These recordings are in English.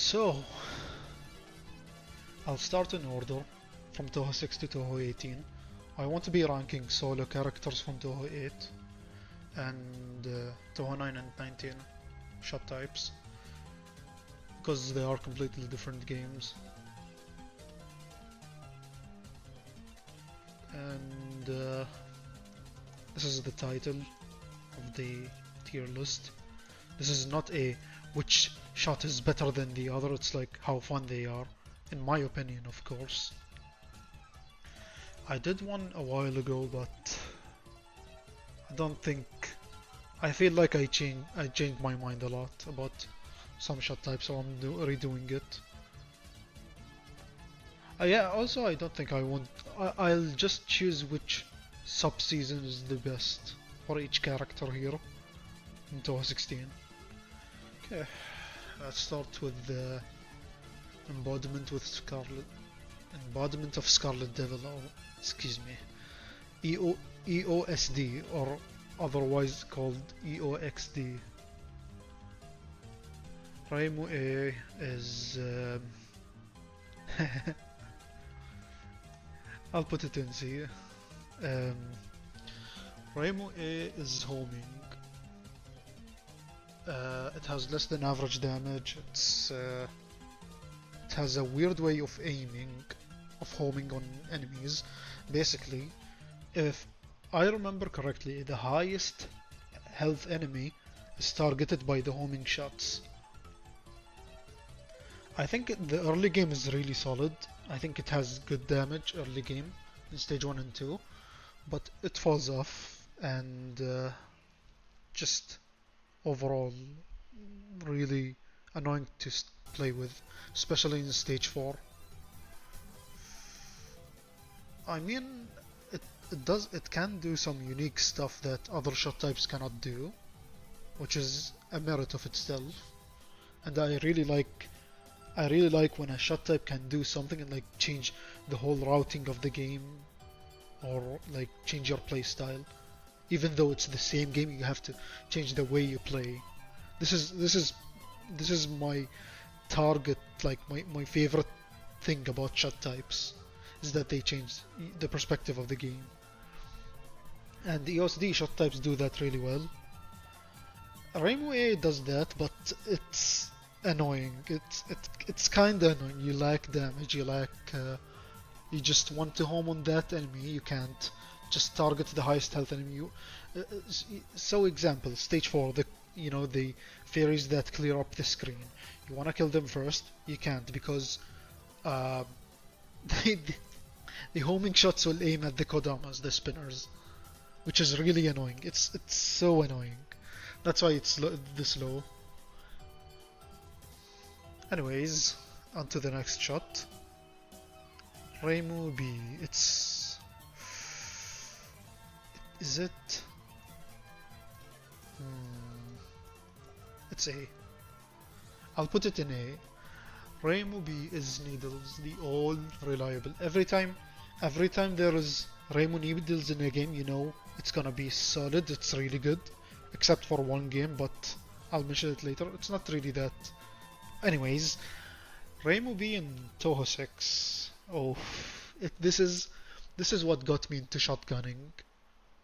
So, I'll start in order from Toho 6 to Toho 18. I want to be ranking solo characters from Toho 8 and Toho 9 and 19 shot types because they are completely different games. And this is the title of the tier list. This is not a which shot is better than the other, it's like how fun they are, in my opinion, of course. I did one a while ago, but I don't think, I feel like I changed my mind a lot about some shot types, so I'm redoing it. Yeah, also I don't think I want, I'll just choose which sub-season is the best for each character here in Toho 16. Okay, let's start with the embodiment of Scarlet Devil, or excuse me, EOSD, or otherwise called EOXD. Reimu A is I'll put it in C. Reimu A is homing. It has less than average damage. It has a weird way of aiming, of homing on enemies. Basically, if I remember correctly, the highest health enemy is targeted by the homing shots. I think the early game is really solid. I think it has good damage early game in stage 1 and 2, but it falls off, and just overall really annoying to play with, especially in stage 4. I mean, it can do some unique stuff that other shot types cannot do, which is a merit of itself, and I really like when a shot type can do something and like change the whole routing of the game, or like change your play style. Even though it's the same game, you have to change the way you play. This is my target, like my favorite thing about shot types, is that they change the perspective of the game. And the EOSD shot types do that really well. Reimu A does that, but it's annoying. It's kinda annoying. You lack damage, you just want to home on that enemy, you can't just target the highest health enemy. So example, stage 4, the fairies that clear up the screen. You wanna kill them first, you can't, because the homing shots will aim at the Kodamas, the spinners, which is really annoying. It's so annoying. That's why it's this low. Anyways, on to the next shot. Reimu B. Is it? It's A. I'll put it in A. Reimu B is needles, the all reliable. Every time there is Reimu needles in a game, you know it's gonna be solid. It's really good, except for one game, but I'll mention it later. It's not really that. Anyways, Reimu B in Toho 6. Oh, this is what got me into shotgunning,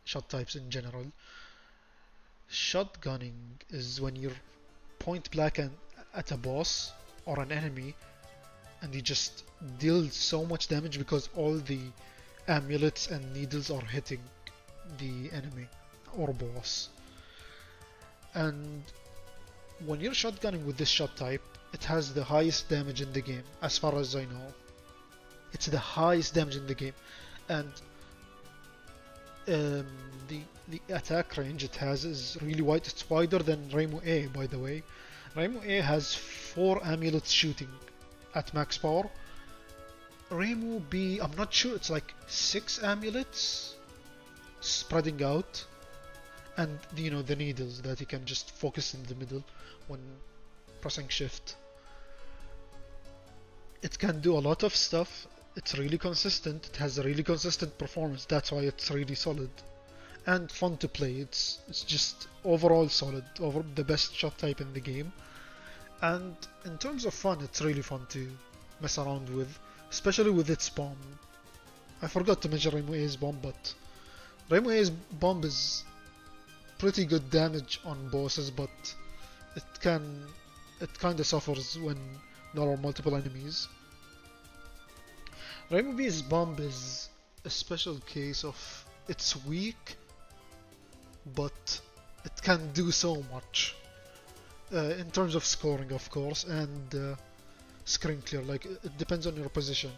shot types in general. Shotgunning is when you're point blank at a boss or an enemy, and you just deal so much damage because all the amulets and needles are hitting the enemy or boss. And when you're shotgunning with this shot type, it has the highest damage in the game, as far as I know. It's the highest damage in the game, and the attack range it has is really wide. It's wider than Reimu A, by the way. Reimu A has 4 amulets shooting at max power. Reimu B, I'm not sure, it's like 6 amulets spreading out, and the needles that you can just focus in the middle when pressing shift. It can do a lot of stuff. It's really consistent. It has a really consistent performance. That's why it's really solid and fun to play. It's just overall solid, over the best shot type in the game. And in terms of fun, it's really fun to mess around with, especially with its bomb. I forgot to mention Rainbow A's bomb, but Rainbow A's bomb is pretty good damage on bosses, but it can it kind of suffers when there are multiple enemies. Rainbow B's bomb is a special case of it's weak, but it can do so much in terms of scoring, of course, and screen clear. Like it depends on your position.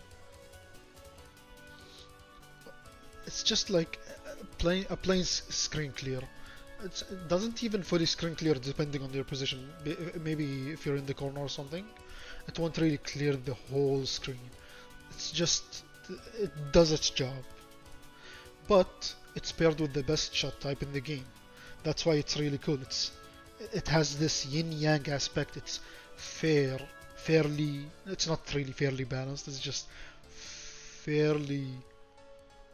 It's just like a plain screen clear. It doesn't even fully screen clear depending on your position. Maybe if you're in the corner or something, it won't really clear the whole screen. It's just it does its job. But it's paired with the best shot type in the game. That's why it's really cool. It has this yin yang aspect. It's fairly. It's not really fairly balanced. It's just fairly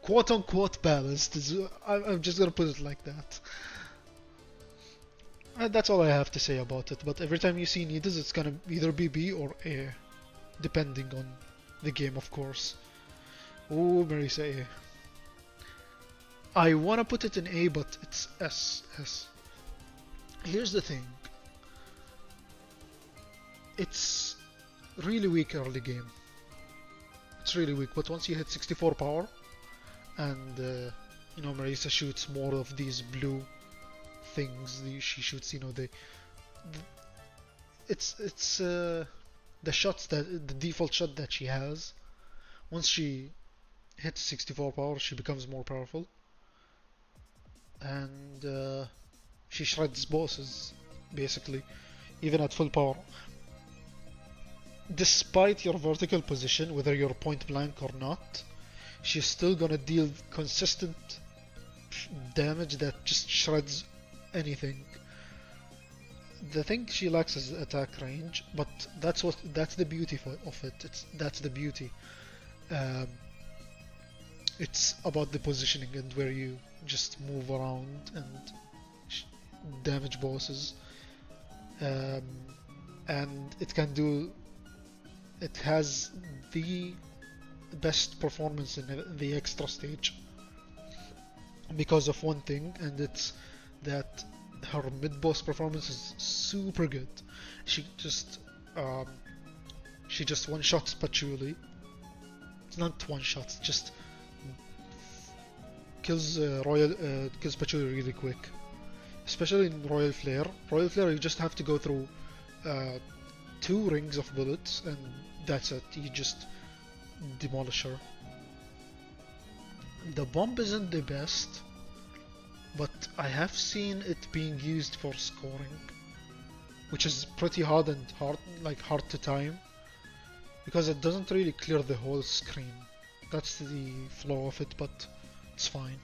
quote unquote balanced. I'm just gonna put it like that. And that's all I have to say about it. But every time you see needles, it's gonna either be B or A, depending on the game, of course. Oh, Marisa A. I wanna put it in A, but it's S. S. Here's the thing. It's really weak early game. It's really weak, but once you hit 64 power, and Marisa shoots more of these blue things. She shoots, the shots that the default shot that she has. Once she hits 64 power, she becomes more powerful, and she shreds bosses basically, even at full power. Despite your vertical position, whether you're point blank or not, she's still gonna deal consistent damage that just shreds anything. The thing she lacks is attack range, but that's the beauty of it. That's the beauty. Um, it's about the positioning and where you just move around and damage bosses. Um, and it has the best performance in the extra stage because of one thing, and it's that her mid-boss performance is super good. She just um, she just one-shots Patchouli. It's not one-shots, just kills Patchouli really quick. Especially in Royal Flare. Royal Flare, you just have to go through 2 rings of bullets, and that's it. You just demolish her. The bomb isn't the best, but I have seen it being used for scoring, which is pretty hard to time, because it doesn't really clear the whole screen. That's the flaw of it, but it's fine.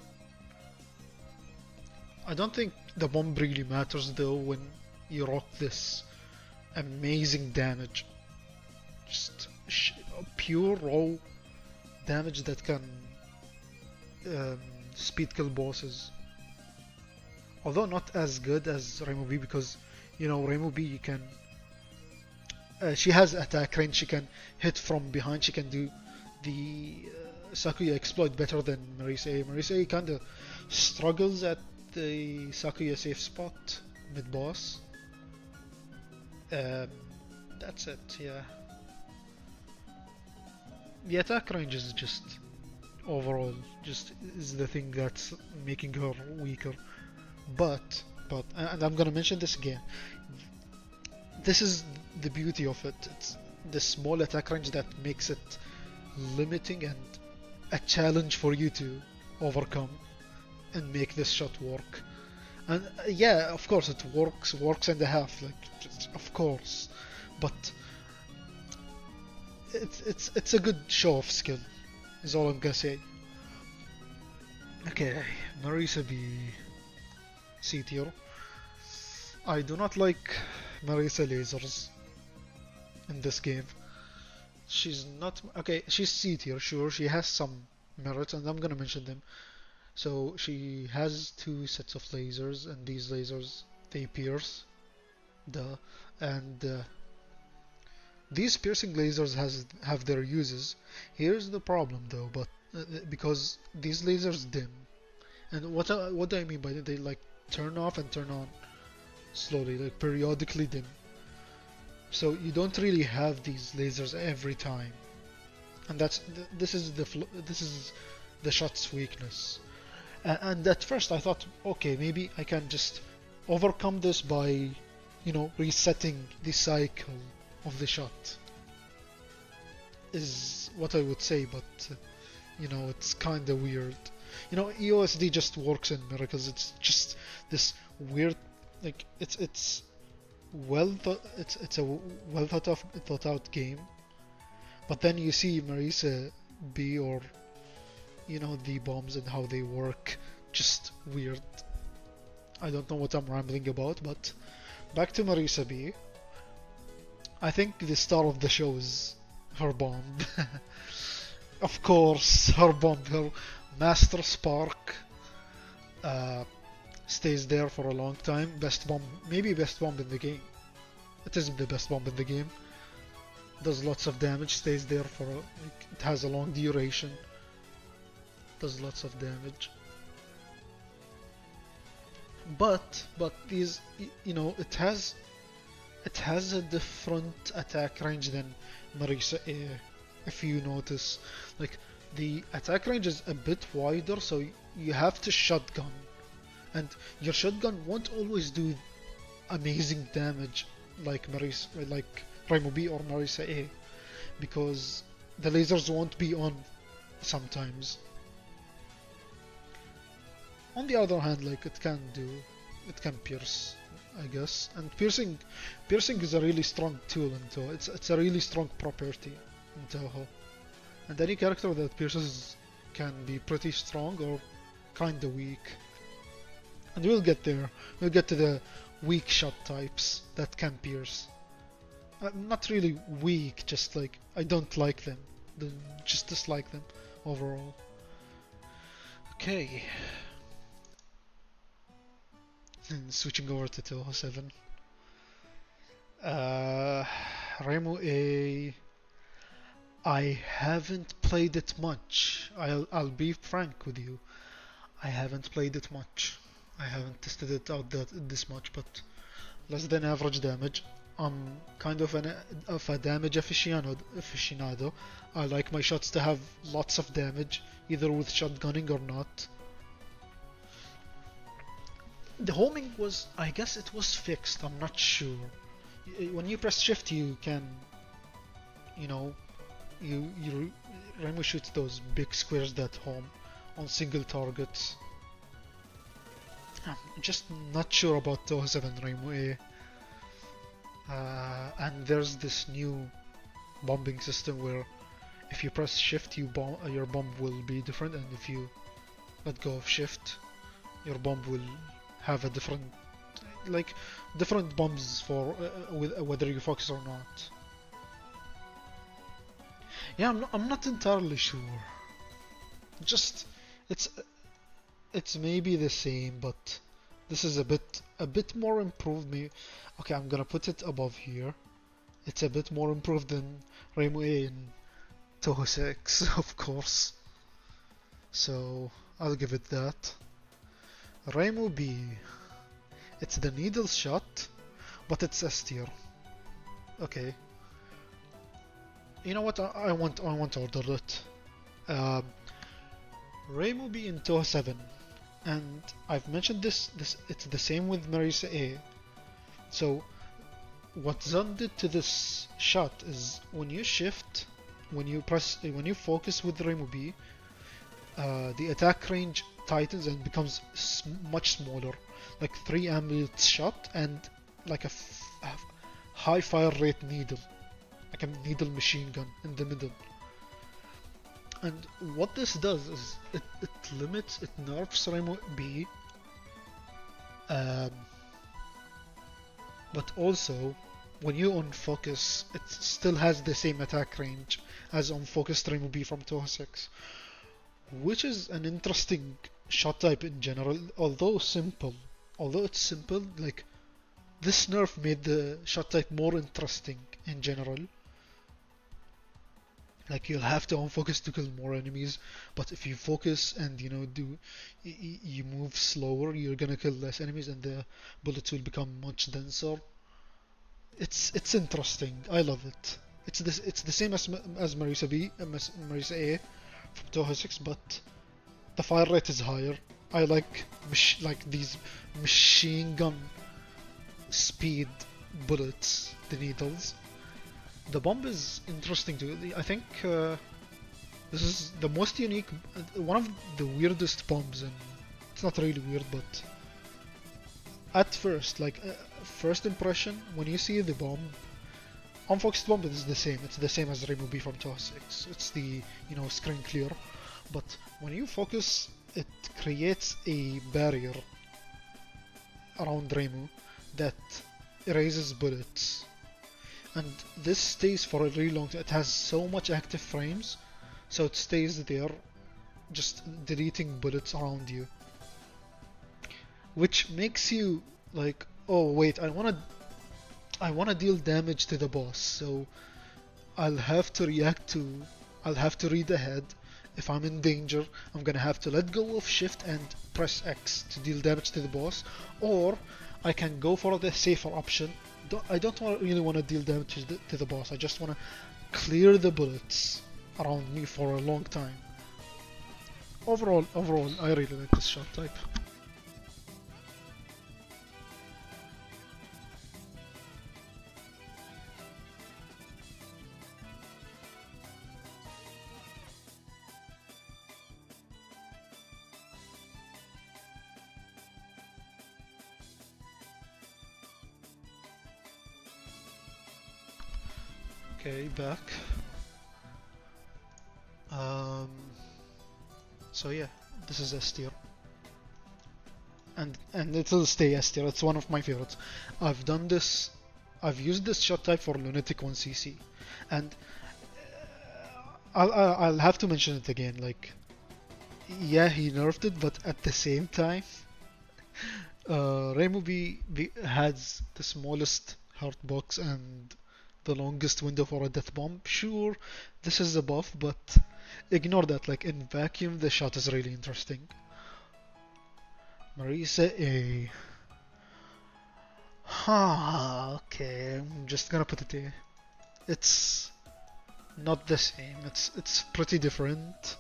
I don't think the bomb really matters though when you rock this amazing damage. Just pure raw damage that can speed kill bosses. Although not as good as Rainbow B, because Rainbow B you can she has attack range, she can hit from behind, she can do the Sakuya exploit better than Marisa A. Marisa A kinda struggles at the Sakuya safe spot mid-boss. That's it, yeah. The attack range is just overall is the thing that's making her weaker. But and I'm gonna mention this again. This is the beauty of it. It's the small attack range that makes it limiting and a challenge for you to overcome and make this shot work. And yeah, of course it works and a half, of course, but it's a good show of skill, is all I'm gonna say. Okay, Marisa B, C tier. I do not like Marisa lasers in this game. She's not okay. She's C tier, sure. She has some merits, and I'm gonna mention them. So she has 2 sets of lasers, and these lasers they pierce, duh, and These piercing lasers have their uses. Here's the problem though, but because these lasers dim, and what do I mean by that? They like turn off and turn on slowly, like periodically dim. So you don't really have these lasers every time, and this is the shot's weakness. And at first I thought, okay, maybe I can just overcome this by, resetting the cycle of the shot. Is what I would say, but it's kind of weird. EOSD just works in miracles. It's just this weird, like it's it's a well thought out game. But then you see Marisa B, or the bombs and how they work, just weird. I don't know what I'm rambling about, but back to Marisa B. I think the star of the show is her bomb. Of course, her bomb, her Master Spark, stays there for a long time. Best bomb, maybe best bomb in the game. It isn't the best bomb in the game. Does lots of damage, stays there for it has a long duration. Does lots of damage. But these, it has a different attack range than Marisa A. If you notice, like the attack range is a bit wider, so you have to shotgun, and your shotgun won't always do amazing damage like Raimo B or Marisa A, because the lasers won't be on sometimes. On the other hand, like it can pierce, I guess, and piercing is a really strong tool in Toho. It's a really strong property in Toho, and any character that pierces can be pretty strong or kinda weak. And we'll get there. We'll get to the weak shot types that can pierce. Not really weak, just like I don't like them. Just dislike them overall. Okay. And switching over to Toho 7. Raimo A. I haven't played it much. I'll be frank with you. I haven't played it much. I haven't tested it out this much, but less than average damage. I'm kind of a damage aficionado. I like my shots to have lots of damage, either with shotgunning or not. The homing was, I guess it was fixed, I'm not sure. When you press shift you can, Raimo shoots those big squares that home on single targets. I'm just not sure about Toho 7 Raimo A. And there's this new bombing system where if you press shift your bomb will be different, and if you let go of shift your bomb will have a different bombs for whether you focus or not. Yeah, I'm not entirely sure. Just it's maybe the same, but this is a bit more improved. Okay, I'm gonna put it above here. It's a bit more improved than Raimo A in Toho 6, of course. So I'll give it that. Raimo B. It's the needle shot, but it's S tier. Okay. You know what? I want to order it. Raimo B in Toho 7, and I've mentioned this. It's the same with Marisa A. So what Zun did to this shot is when you focus with Raimo B, the attack range tightens and becomes much smaller, like 3 amulets shot and like a high fire rate needle, like a needle machine gun in the middle. And what this does is it nerfs Raimo B, but also when you unfocus it still has the same attack range as unfocused Raimo B from Toho 6, which is an interesting shot type in general, although it's simple, like this nerf made the shot type more interesting in general, Like you'll have to unfocus to kill more enemies, but if you focus and you move slower, you're gonna kill less enemies, and the bullets will become much denser. It's interesting. I love it. It's the same as Marisa B, Marisa A from Toho 6, but the fire rate is higher. I like these machine gun speed bullets, the needles. The bomb is interesting too. I think this is the most unique, one of the weirdest bombs, and it's not really weird, but at first, first impression, when you see the bomb, unfocused bomb is the same. It's the same as Rainbow B from Toho 6. It's the, screen clear. But when you focus, it creates a barrier around Rainbow that erases bullets. And this stays for a really long time. It has so much active frames, so it stays there, just deleting bullets around you. Which makes you like, oh wait, I wanna deal damage to the boss, so I'll have to read ahead. If I'm in danger, I'm gonna have to let go of shift and press X to deal damage to the boss, or I can go for the safer option. I don't really want to deal damage to the boss. I just want to clear the bullets around me for a long time. Overall, I really like this shot type. Okay, back. So yeah, this is S tier, and it'll stay S tier. It's one of my favorites. I've used this shot type for Lunatic 1cc, and I'll have to mention it again. Like, yeah, he nerfed it, but at the same time, Rainbow B has the smallest heart box and the longest window for a death bomb. Sure, this is a buff, but ignore that. Like, in vacuum, the shot is really interesting. Marisa A. Okay, I'm just gonna put it A. It's not the same. It's pretty different.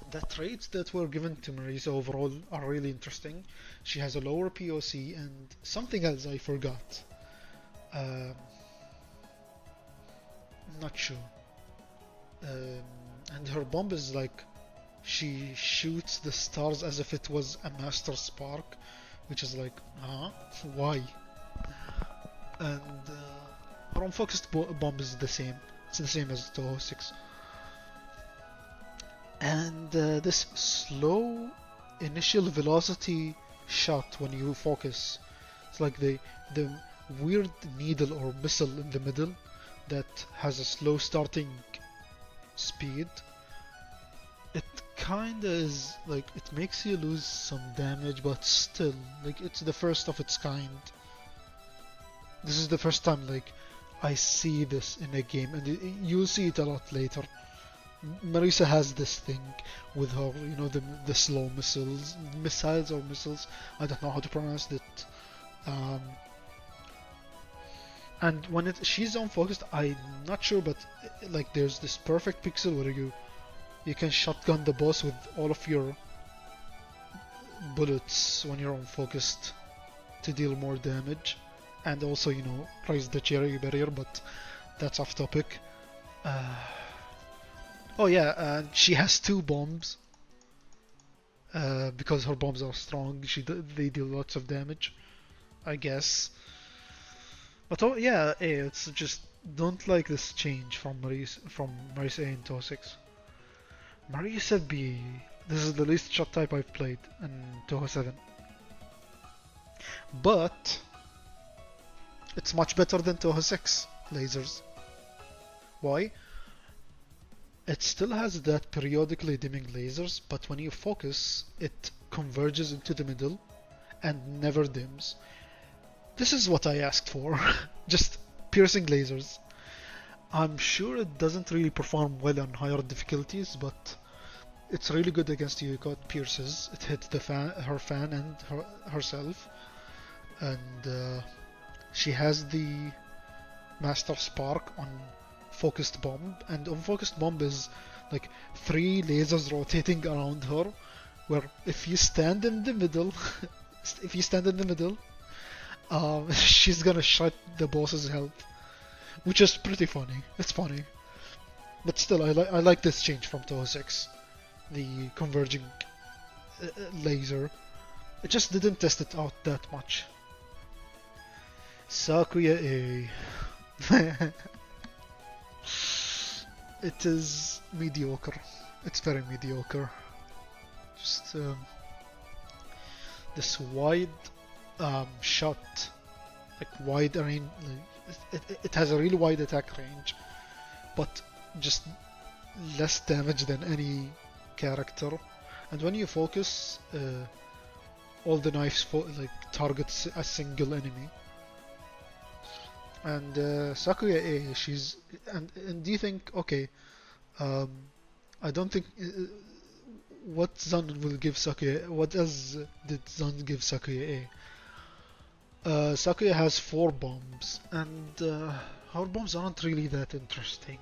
The traits that were given to Marisa overall are really interesting. She has a lower POC and something else I forgot. Not sure. And her bomb is like, she shoots the stars as if it was a master spark, which is like, why? And her unfocused bomb is the same. It's the same as Toho 6. And this slow initial velocity shot when you focus, it's like the weird needle or missile in the middle that has a slow starting speed. It kinda is like, it makes you lose some damage, but still, like, it's the first of its kind. This is the first time like I see this in a game, and you'll see it a lot later. Marisa has this thing with her, the slow missiles, I don't know how to pronounce it. And when she's unfocused, I'm not sure, but like there's this perfect pixel where you can shotgun the boss with all of your bullets when you're unfocused to deal more damage, and also raise the cherry barrier, but that's off topic. Oh yeah, she has 2 bombs. Because her bombs are strong, they deal lots of damage, I guess. But oh yeah, it's just, don't like this change from Marisa A in Toho 6. Marisa B, this is the least shot type I've played in Toho 7. But it's much better than Toho 6 lasers. Why? It still has that periodically dimming lasers, but when you focus, it converges into the middle and never dims. This is what I asked for. Just piercing lasers. I'm sure it doesn't really perform well on higher difficulties, but it's really good against Yuko. It pierces. It hits the her fan and herself, and she has the Master Spark on Focused Bomb, and on Focused Bomb is like 3 lasers rotating around her, where if you stand in the middle, if you stand in the middle, she's gonna shut the boss's health, which is pretty funny. It's funny, but still, I like this change from 206, the converging laser. It just didn't test it out that much. Sakuya A. It is mediocre. It's very mediocre. Just this wide shot, like wide range. It has a really wide attack range, but just less damage than any character. And when you focus, all the knives targets a single enemy. And Sakuya A, she's and do you think, okay, I don't think what Zan will give Sakuya, what else did Zan give Sakuya A? Sakuya has 4 bombs, and her bombs aren't really that interesting.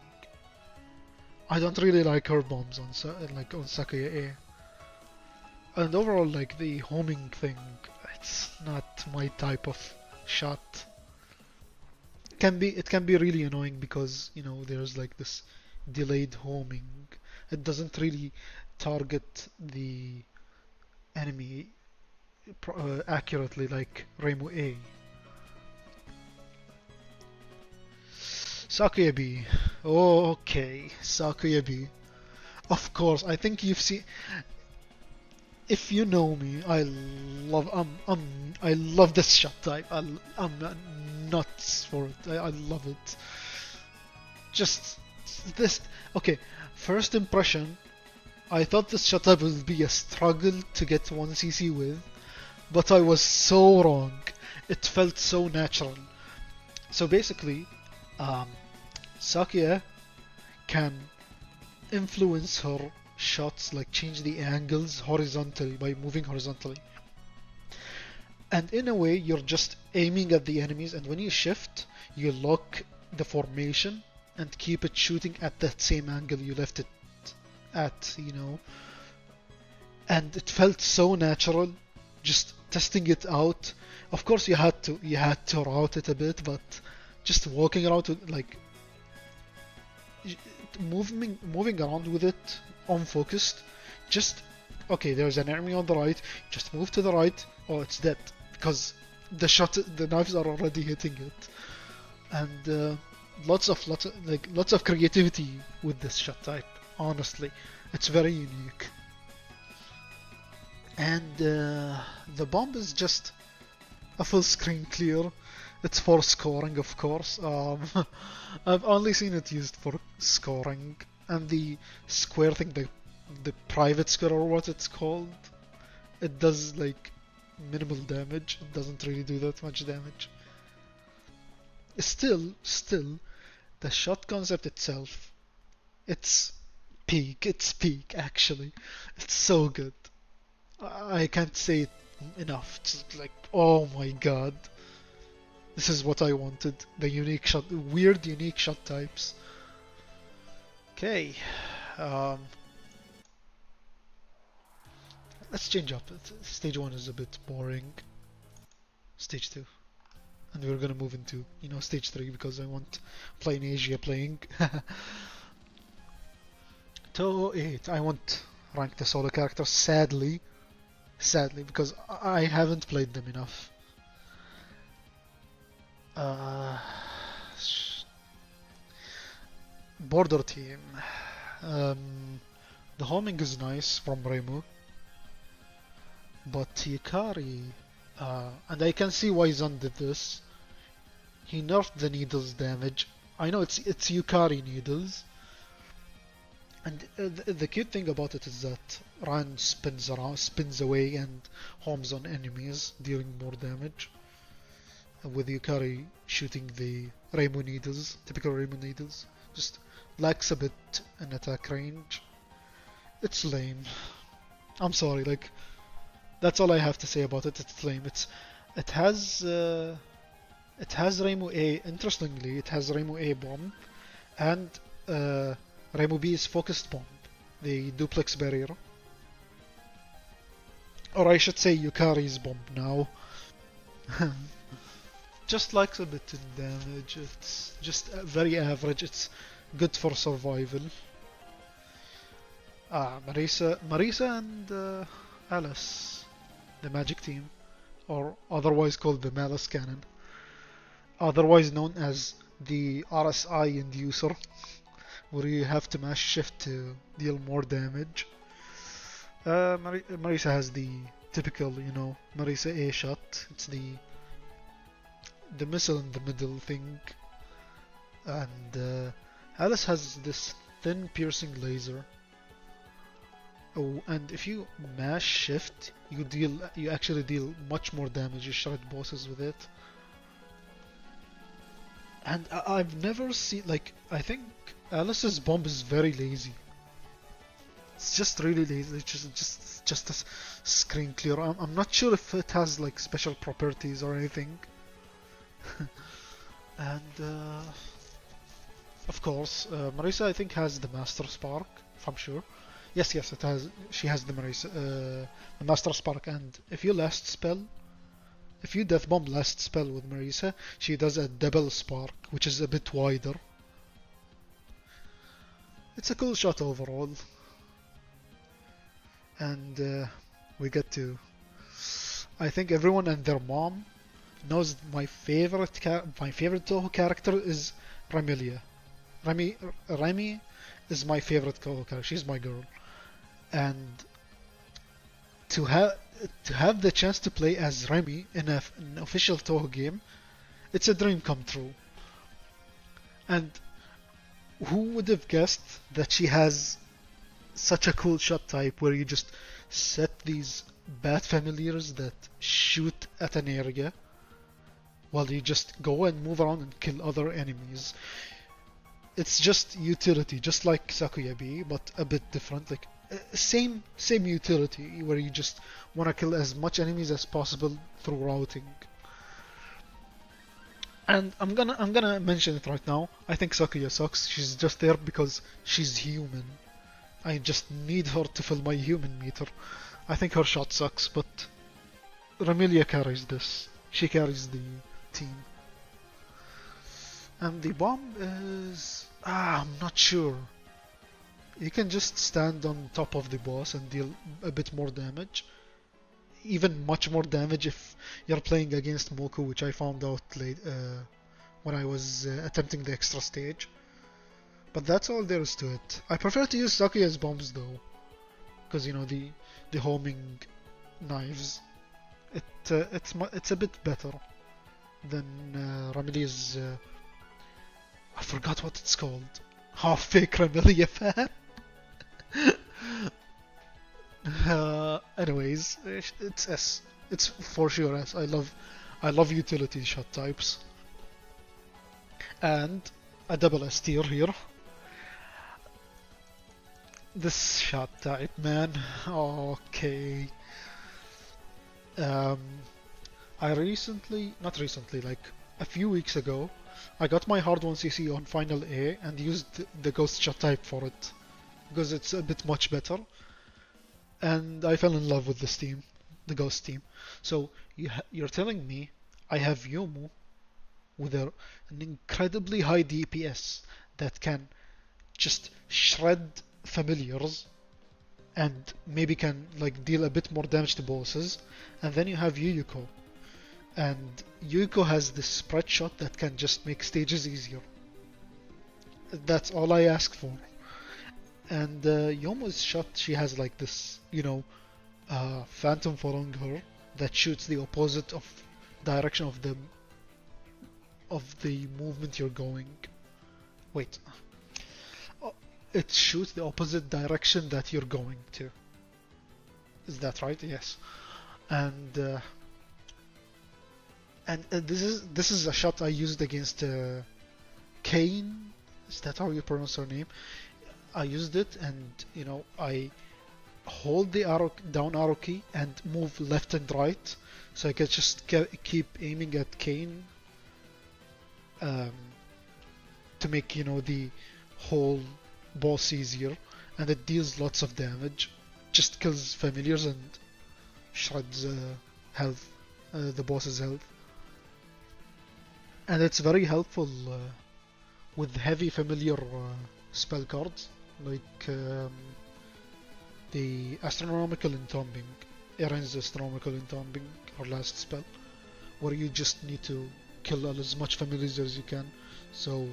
I don't really like her bombs on Sakuya A. And overall, like the homing thing, it's not my type of shot. It can be really annoying because, you know, there's like this delayed homing. It doesn't really target the enemy accurately like Reimu A. Sakuya B. Okay, Sakuya B. Of course, I think you've seen. If you know me, I love this shot type. I'm nuts for it. I love it. Just this. Okay, first impression, I thought this shot type would be a struggle to get 1cc with, but I was so wrong. It felt so natural. So basically, Sakuya can influence her shots, like change the angles horizontally by moving horizontally. And in a way, you're just aiming at the enemies, and when you shift, you lock the formation and keep it shooting at that same angle you left it at, you know. And it felt so natural, just testing it out. Of course, you had to route it a bit, but just walking around with, like, moving around with it unfocused, just okay, there's an enemy on the right, just move to the right, oh, it's dead, because the knives are already hitting it. And lots of creativity with this shot type. Honestly, it's very unique. And the bomb is just a full screen clear. It's for scoring, of course. I've only seen it used for scoring. And the square thing, the private square, or what it's called, it does like minimal damage. It doesn't really do that much damage. Still, the shot concept itself, it's peak. It's peak, actually. It's so good. I can't say it enough. It's like, oh my god. This is what I wanted. The unique shot, weird unique shot types. Okay. Let's change up. Stage 1 is a bit boring. Stage 2. And we're gonna move into, you know, stage 3 because I want Plain Asia playing. 208. I want rank the solo characters, sadly, because I haven't played them enough. Border team. The homing is nice from Reimu, but Hikari, and I can see why Zan did this. He nerfed the needles damage. I know it's Yukari needles, and the cute thing about it is that Ran spins away and homes on enemies, dealing more damage. with Yukari shooting the rainbow needles, typical rainbow needles. Just lacks a bit in attack range. It's lame. I'm sorry, like that's all I have to say about it. It's lame. It has it has Rainbow A. Interestingly, it has Rainbow A bomb and Rainbow B is focused bomb, the duplex barrier. Or I should say Yukari's bomb now. Just lacks a bit in damage. It's just very average. It's good for survival. Marisa and Alice, the magic team, or otherwise called the Malice Cannon, otherwise known as the RSI inducer, where you have to mash shift to deal more damage. Marisa has the typical, Marisa A shot. It's the missile in the middle thing, and Alice has this thin piercing laser. Oh, and if you mash shift, you actually deal much more damage. You shred bosses with it. And I've never seen, like, I think Alice's bomb is very lazy. It's just really lazy. It's just a screen clear. I'm not sure if it has like special properties or anything. And of course, Marisa I think has the Master Spark, if I'm sure. Yes, it has. She has the Marisa, the Master Spark, and if you Death Bomb last spell with Marisa, she does a double spark, which is a bit wider. It's a cool shot overall, and we get to. I think everyone and their mom knows my favorite Toho character is Ramilia. Rami is my favorite Toho character. She's my girl. And to have the chance to play as Remy in an official Toho game, it's a dream come true. And who would have guessed that she has such a cool shot type where you just set these bat familiars that shoot at an area while you just go and move around and kill other enemies. It's just utility, just like Sakuya B, but a bit different. Like same utility where you just want to kill as much enemies as possible through routing. And I'm gonna mention it right now. I think Sakuya sucks. She's just there because she's human. I just need her to fill my human meter. I think her shot sucks, but Ramilia carries this. She carries the team. And the bomb is... I'm not sure. You can just stand on top of the boss and deal a bit more damage. Even much more damage if you're playing against Moku, which I found out late when I was attempting the extra stage. But that's all there is to it. I prefer to use Sakuya's bombs though, because the homing knives. It's a bit better than Ramilia's. I forgot what it's called. Half fake Ramilia fan. Anyways, it's S. It's for sure S. I love utility shot types. And a double S tier here. This shot type, man. Okay. Not recently, like a few weeks ago, I got my hard 1cc on Final A and used the ghost shot type for it because it's a bit much better. And I fell in love with this team, the ghost team. So you're telling me I have Yomu with an incredibly high DPS that can just shred familiars and maybe can like deal a bit more damage to bosses, and then you have Yuyuko, and Yuyuko has this spread shot that can just make stages easier. That's all I ask for. And Yomu's shot, she has like this, phantom following her that shoots the opposite of direction of the movement you're going. Wait. It shoots the opposite direction that you're going to. Is that right? Yes. And And this is a shot I used against Kane. Is that how you pronounce her name? I used it, and I hold the arrow down arrow key and move left and right, so I can just keep aiming at Kane, um, to make the whole boss easier, and it deals lots of damage. Just kills familiars and shreds health, the boss's health, and it's very helpful with heavy familiar spell cards like the Astronomical Entombing, Eren's Astronomical Entombing, her last spell, where you just need to kill as much familiars as you can, so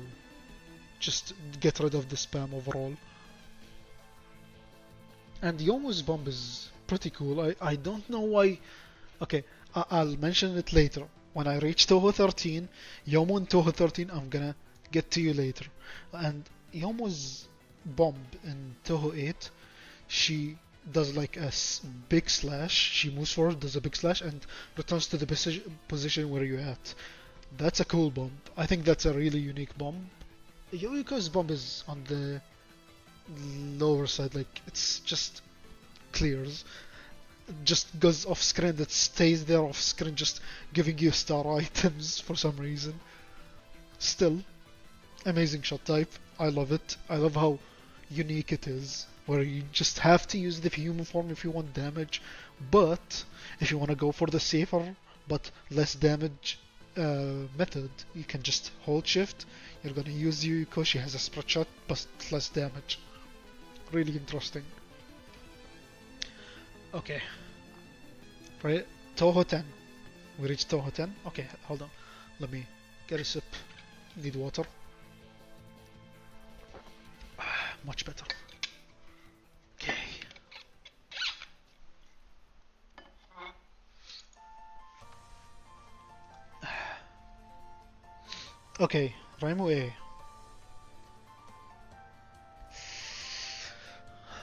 just get rid of the spam overall. And Yomu's bomb is pretty cool. I don't know why. Okay, I'll mention it later. When I reach Toho 13, Yomu in Toho 13, I'm gonna get to you later. And Yomu's bomb in Toho 8, she does like a big slash. She moves forward, does a big slash, and returns to the position where you're at. That's a cool bomb. I think that's a really unique bomb. Yoiko's bomb is on the lower side, like it's just clears, just goes off screen, that stays there off screen, just giving you star items for some reason. Still, amazing shot type. I love it. I love how unique it is, where you just have to use the human form if you want damage, but if you want to go for the safer but less damage method, you can just hold shift. You're gonna use Yuiko, she has a spread shot but less damage. Really interesting. Okay. Right, Toho 10. We reached Toho 10. Okay, hold on. Let me get a sip. Need water. Much better. Okay. Okay, Raimu A.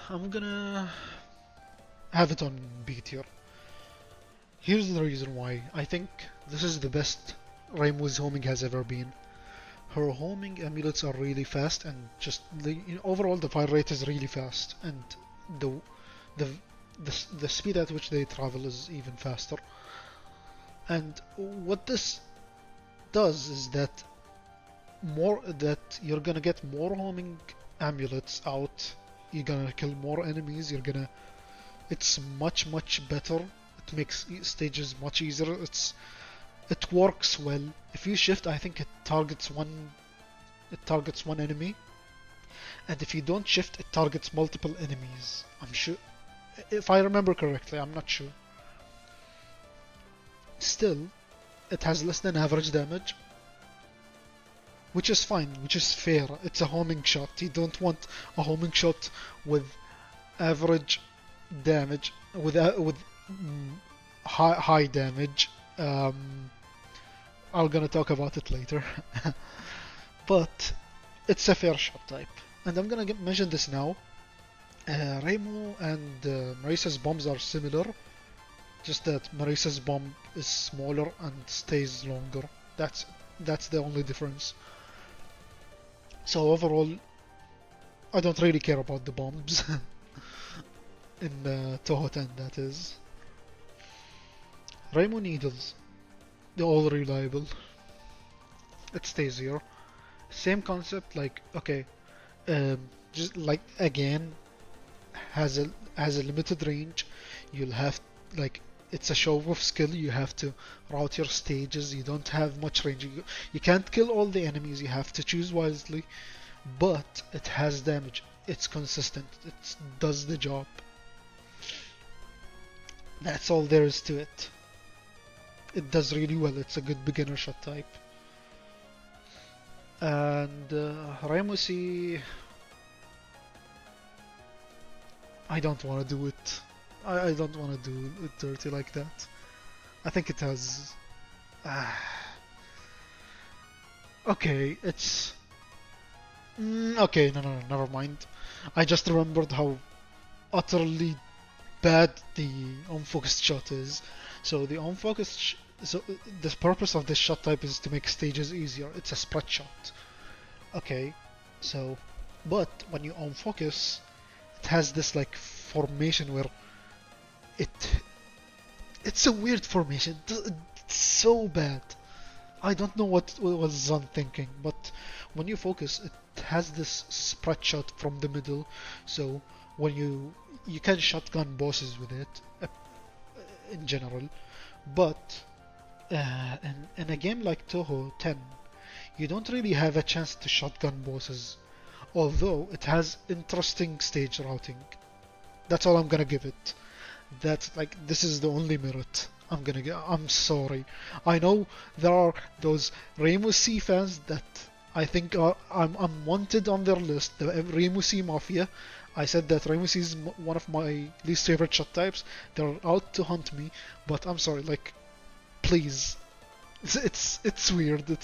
I'm gonna have it on B tier. Here's the reason why. I think this is the best Raimu's homing has ever been. Her homing amulets are really fast, and just overall the fire rate is really fast, and the, the the speed at which they travel is even faster. And what this does is that you're gonna get more homing amulets out. You're gonna kill more enemies. It's much better. It makes stages much easier. It works well. If you shift, I think it targets one enemy, and if you don't shift, it targets multiple enemies. I'm sure, if I remember correctly. I'm not sure. Still, it has less than average damage, which is fine, which is fair. It's a homing shot. You don't want a homing shot with average damage, with high damage. I'm gonna talk about it later. But it's a fair shot type, and I'm gonna mention this now. Reimu and Marisa's bombs are similar, just that Marisa's bomb is smaller and stays longer. That's the only difference. So overall, I don't really care about the bombs in Toho 10, that is. Reimu needles, they're all reliable. It stays here. Same concept, like, okay, just like again, has a limited range. You'll have, like, it's a show of skill. You have to route your stages. You don't have much range. You can't kill all the enemies. You have to choose wisely. But it has damage. It's consistent. It does the job. That's all there is to it. It does really well. It's a good beginner shot type. And Raimusi, I don't want to do it. I don't want to do it dirty like that. I think it has... okay, it's... okay, no, never mind. I just remembered how utterly bad the unfocused shot is. So the unfocused So the purpose of this shot type is to make stages easier. It's a spread shot. Okay, so but when you on focus, it has this like formation where it it's a weird formation. It's so bad. I don't know what was Zan thinking, but when you focus, it has this spread shot from the middle. So when you can shotgun bosses with it, in general, but in a game like Toho 10, you don't really have a chance to shotgun bosses, although it has interesting stage routing. That's all I'm gonna give it. That's like this is the only merit I'm gonna get. I'm sorry. I know there are those Rainbow C fans that I think I'm wanted on their list. The Rainbow C Mafia. I said that Rainbow C is one of my least favorite shot types. They're out to hunt me, but I'm sorry. Like, please, it's weird.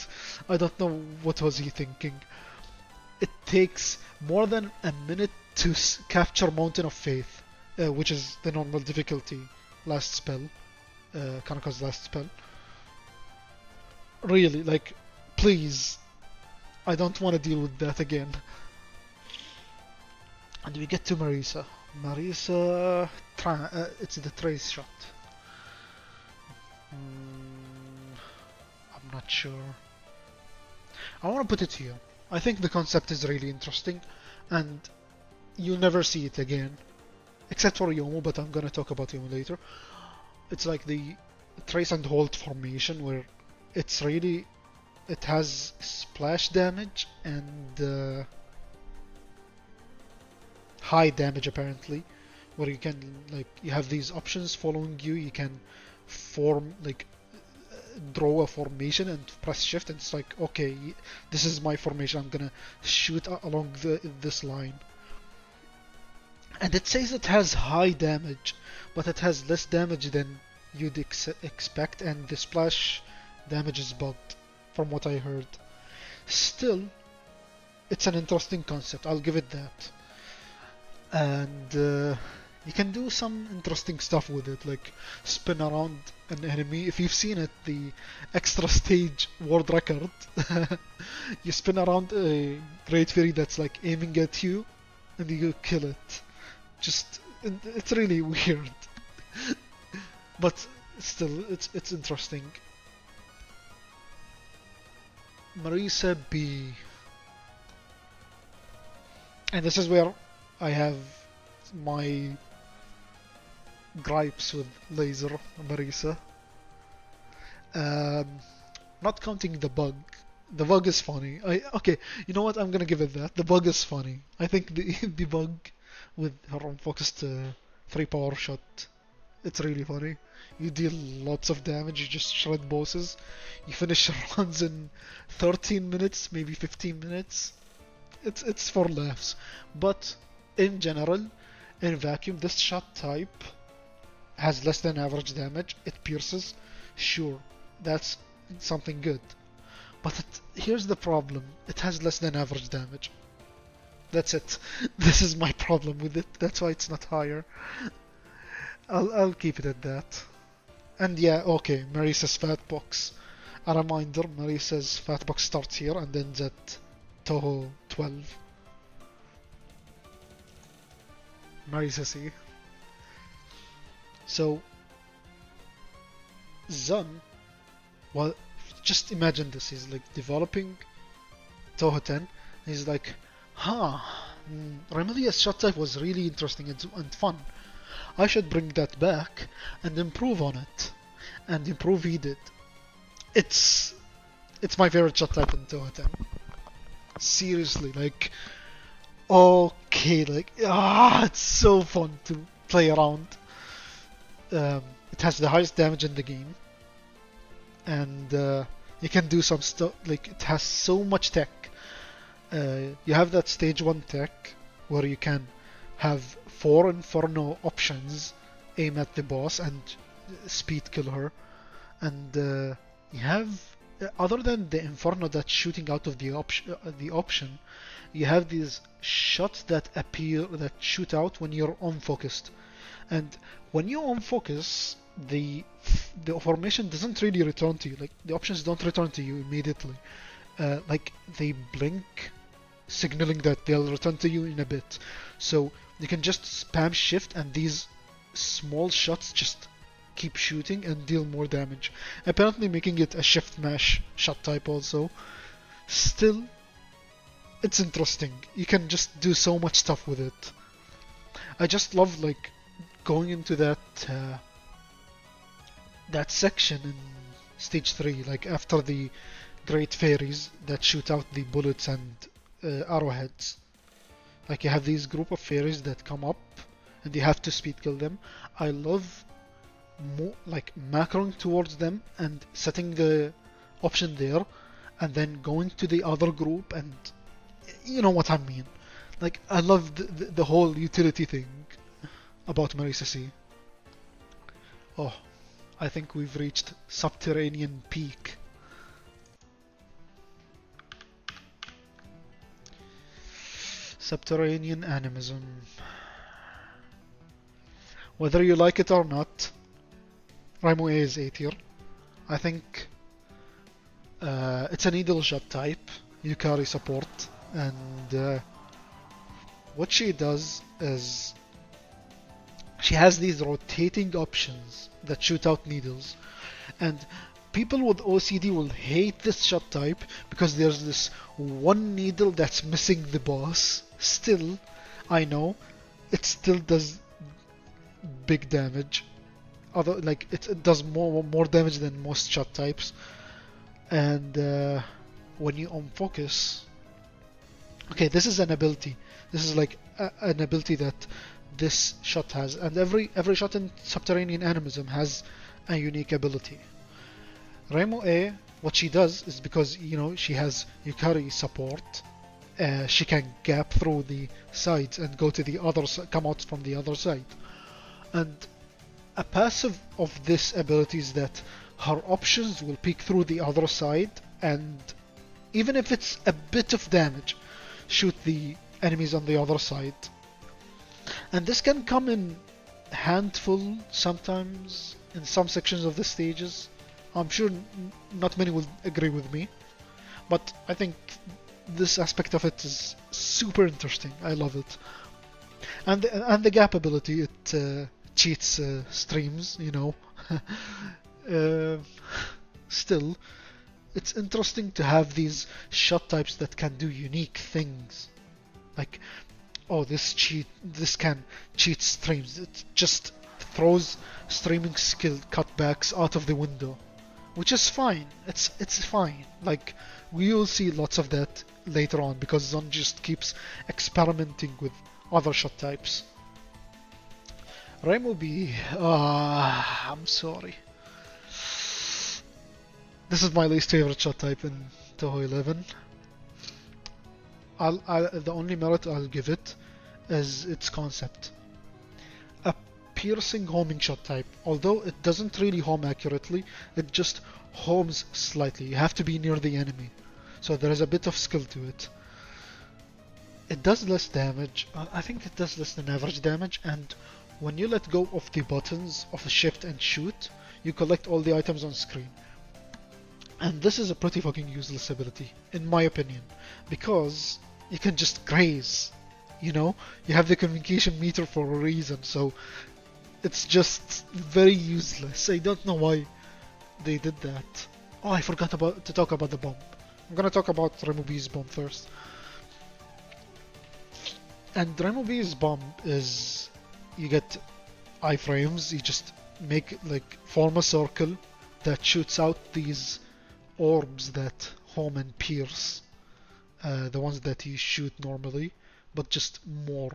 I don't know what was he thinking. It takes more than a minute to capture Mountain of Faith, which is the normal difficulty last spell, Kanaka's last spell. Really, like, please, I don't want to deal with that again. And we get to Marisa. Marisa, it's the trace shot. I'm not sure. I want to put it here. I think the concept is really interesting, and you'll never see it again, except for Yomo, but I'm gonna talk about Yomo later. It's like the trace and hold formation where it has splash damage and high damage apparently, where you can like you have these options following you. You can form like draw a formation and press shift, and it's like, okay, this is my formation. I'm gonna shoot along this line. And it says it has high damage, but it has less damage than you'd expect, and the splash damage is bugged, from what I heard. Still, it's an interesting concept. I'll give it that. And you can do some interesting stuff with it, like spin around an enemy. If you've seen it, the extra stage world record, you spin around a Great Fairy that's like aiming at you, and you kill it. It's really weird, but still, it's interesting. Marisa B, and this is where I have my gripes with Laser Marisa. Um, Not counting the bug. The bug is funny. Okay, you know what? I'm gonna give it that. The bug is funny. I think the the bug with her unfocused 3 power shot, it's really funny. You deal lots of damage. You just shred bosses. You finish runs in 13 minutes, maybe 15 minutes. It's for laughs. But in general, in vacuum, this shot type has less than average damage. It pierces. Sure, that's something good. But here's the problem. It has less than average damage. That's it. This is my problem with it. That's why it's not higher. I'll keep it at that. And yeah, okay, Marisa's fat box. A reminder, Marisa's fat box starts here and ends at Toho 12. Marisa C. So, Zun, well, just imagine this. He's like developing Toho 10. He's like, Remedia's shot type was really interesting and fun. I should bring that back and improve on it. And improve he did. It's my favorite shot type in Toho 10. Seriously, like, okay, like, it's so fun to play around. It has the highest damage in the game, and you can do some stuff. Like, it has so much tech. You have that stage 1 tech where you can have 4 Inferno options, aim at the boss and speed kill her, and you have, other than the Inferno that's shooting out of the option, you have these shots that appear, that shoot out when you're unfocused. And when you unfocus, the the formation doesn't really return to you. Like the options don't return to you immediately. Like they blink, signaling that they'll return to you in a bit. So you can just spam shift and these small shots just keep shooting and deal more damage. Apparently making it a shift mash shot type also. Still, it's interesting. You can just do so much stuff with it. I just love like going into that section in stage 3, like after the great fairies that shoot out the bullets and arrowheads. Like you have these group of fairies that come up and you have to speed kill them. I love like macroing towards them and setting the option there and then going to the other group, and you know what I mean. Like I love the whole utility thing about Marisa C. Oh, I think we've reached subterranean peak. Subterranean animism. Whether you like it or not, Raimo A is A tier. I think it's a needle shot type, Yukari support, and what she does is she has these rotating options that shoot out needles, and people with OCD will hate this shot type because there's this one needle that's missing the boss. Still, I know it still does big damage. Although, like it does more damage than most shot types. And when you unfocus, okay, this is an ability. This is like an ability that this shot has, and every shot in Subterranean Animism has a unique ability. Raimo A, what she does is, because you know she has Yukari support, she can gap through the sides and go to the other, come out from the other side. And a passive of this ability is that her options will peek through the other side, and even if it's a bit of damage, shoot the enemies on the other side. And this can come in handful sometimes in some sections of the stages. I'm sure not many will agree with me, but I think this aspect of it is super interesting. I love it. And the gap ability, it cheats streams, you know. Still, it's interesting to have these shot types that can do unique things. Like, oh, this can cheat streams. It just throws streaming skill cutbacks out of the window, which is fine. It's fine. Like, we will see lots of that later on because Zon just keeps experimenting with other shot types. Raimo B, I'm sorry. This is my least favorite shot type in Toho 11. The only merit I'll give it is its concept. A piercing homing shot type. Although it doesn't really home accurately, it just homes slightly. You have to be near the enemy. So there is a bit of skill to it. It does less damage. I think it does less than average damage, and when you let go of the buttons of the shift and shoot, you collect all the items on screen. And this is a pretty fucking useless ability, in my opinion, because you can just graze, you know? You have the communication meter for a reason, so it's just very useless. I don't know why they did that. Oh, I forgot to talk about the bomb. I'm gonna talk about Raimo B's bomb first. And Raimo B's bomb is, you get iframes, you just form a circle that shoots out these orbs that home and pierce the ones that you shoot normally, but just more.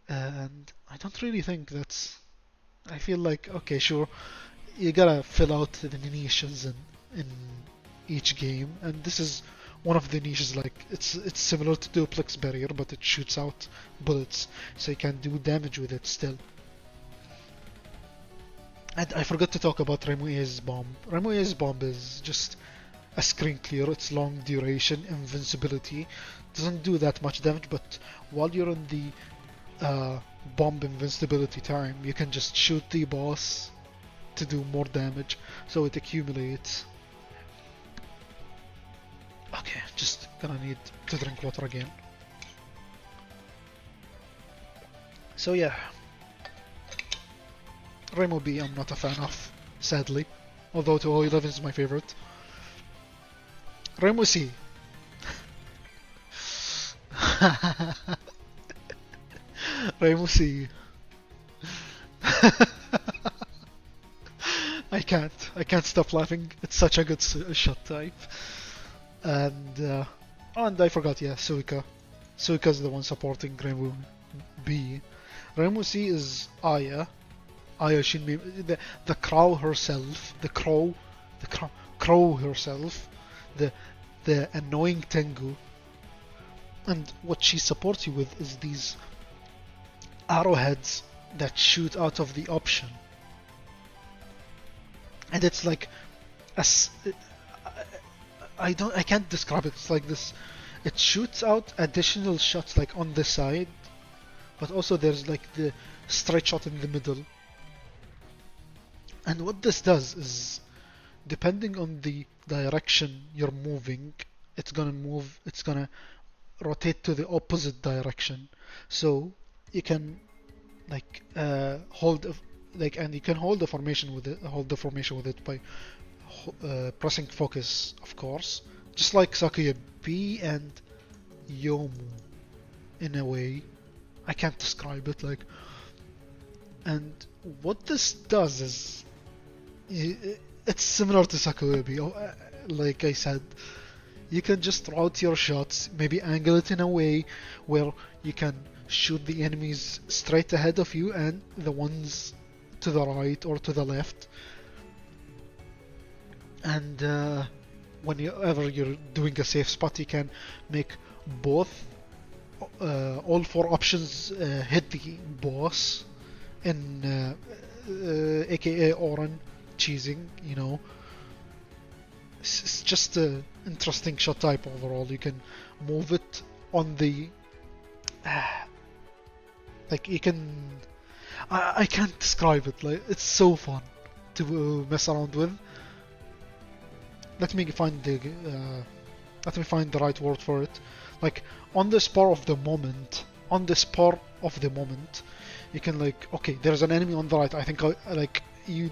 And I don't really think that's... I feel like, okay, sure, you gotta fill out the niches in each game, and this is one of the niches. Like it's similar to Duplex Barrier, but it shoots out bullets, so you can do damage with it still. And I forgot to talk about Raimo A's bomb. Raimo A's bomb is just a screen clear. It's long duration, invincibility. Doesn't do that much damage, but while you're in the bomb invincibility time, you can just shoot the boss to do more damage, so it accumulates. Okay, just gonna need to drink water again. So yeah, Rainbow B I'm not a fan of, sadly, although 2011 is my favorite. Rainbow C. Rainbow C. I can't stop laughing. It's such a good shot type. And and I forgot, yeah, Suika. Suika's the one supporting Rainbow B. Rainbow C is Aya. Aya Shinmi, the crow herself, the crow herself, the annoying Tengu. And what she supports you with is these arrowheads that shoot out of the option. And it's like I can't describe it. It's like this. It shoots out additional shots like on the side, but also there's like the straight shot in the middle. And what this does is, depending on the direction you're moving, it's gonna rotate to the opposite direction. So you can like and you can hold the formation with it by pressing focus, of course, just like Sakuya B and Yomu in a way. I can't describe it, like. And what this does is, it's similar to Sakuya B. Like I said, you can just route your shots, maybe angle it in a way where you can shoot the enemies straight ahead of you and the ones to the right or to the left. And whenever you're doing a safe spot, you can make both, all four options hit the boss in aka Oran cheesing, you know. It's just an interesting shot type overall. You can move it on the like you can I can't describe it, like it's so fun to mess around with. Let me find the right word for it. Like on the spur of the moment, you can like, okay, there's an enemy on the right. I think you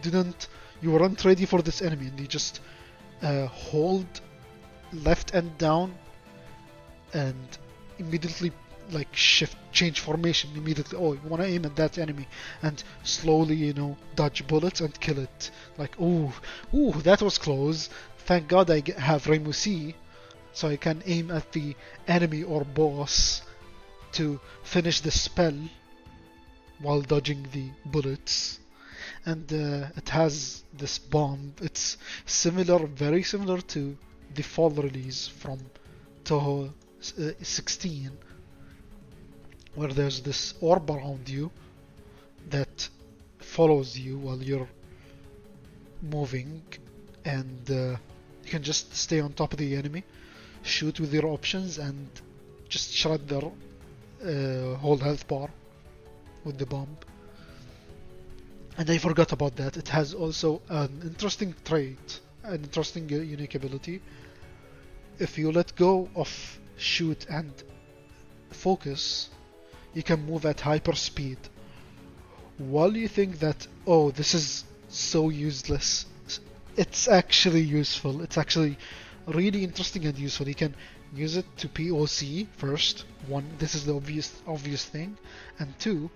weren't ready for this enemy, and you just hold left and down, and immediately like change formation immediately. Oh, you want to aim at that enemy and slowly, you know, dodge bullets and kill it. Like, ooh, that was close. Thank God I have Rainbow C, so I can aim at the enemy or boss to finish the spell while dodging the bullets. And it has this bomb. It's very similar to the fall release from Toho 16, where there's this orb around you that follows you while you're moving, and you can just stay on top of the enemy, shoot with your options, and just shred their whole health bar with the bomb. And I forgot about that. It has also an interesting trait, an interesting unique ability. If you let go of shoot and focus, you can move at hyper speed. While you think that, oh, this is so useless, it's actually useful. It's actually really interesting and useful. You can use it to POC first. One, this is the obvious thing, and two,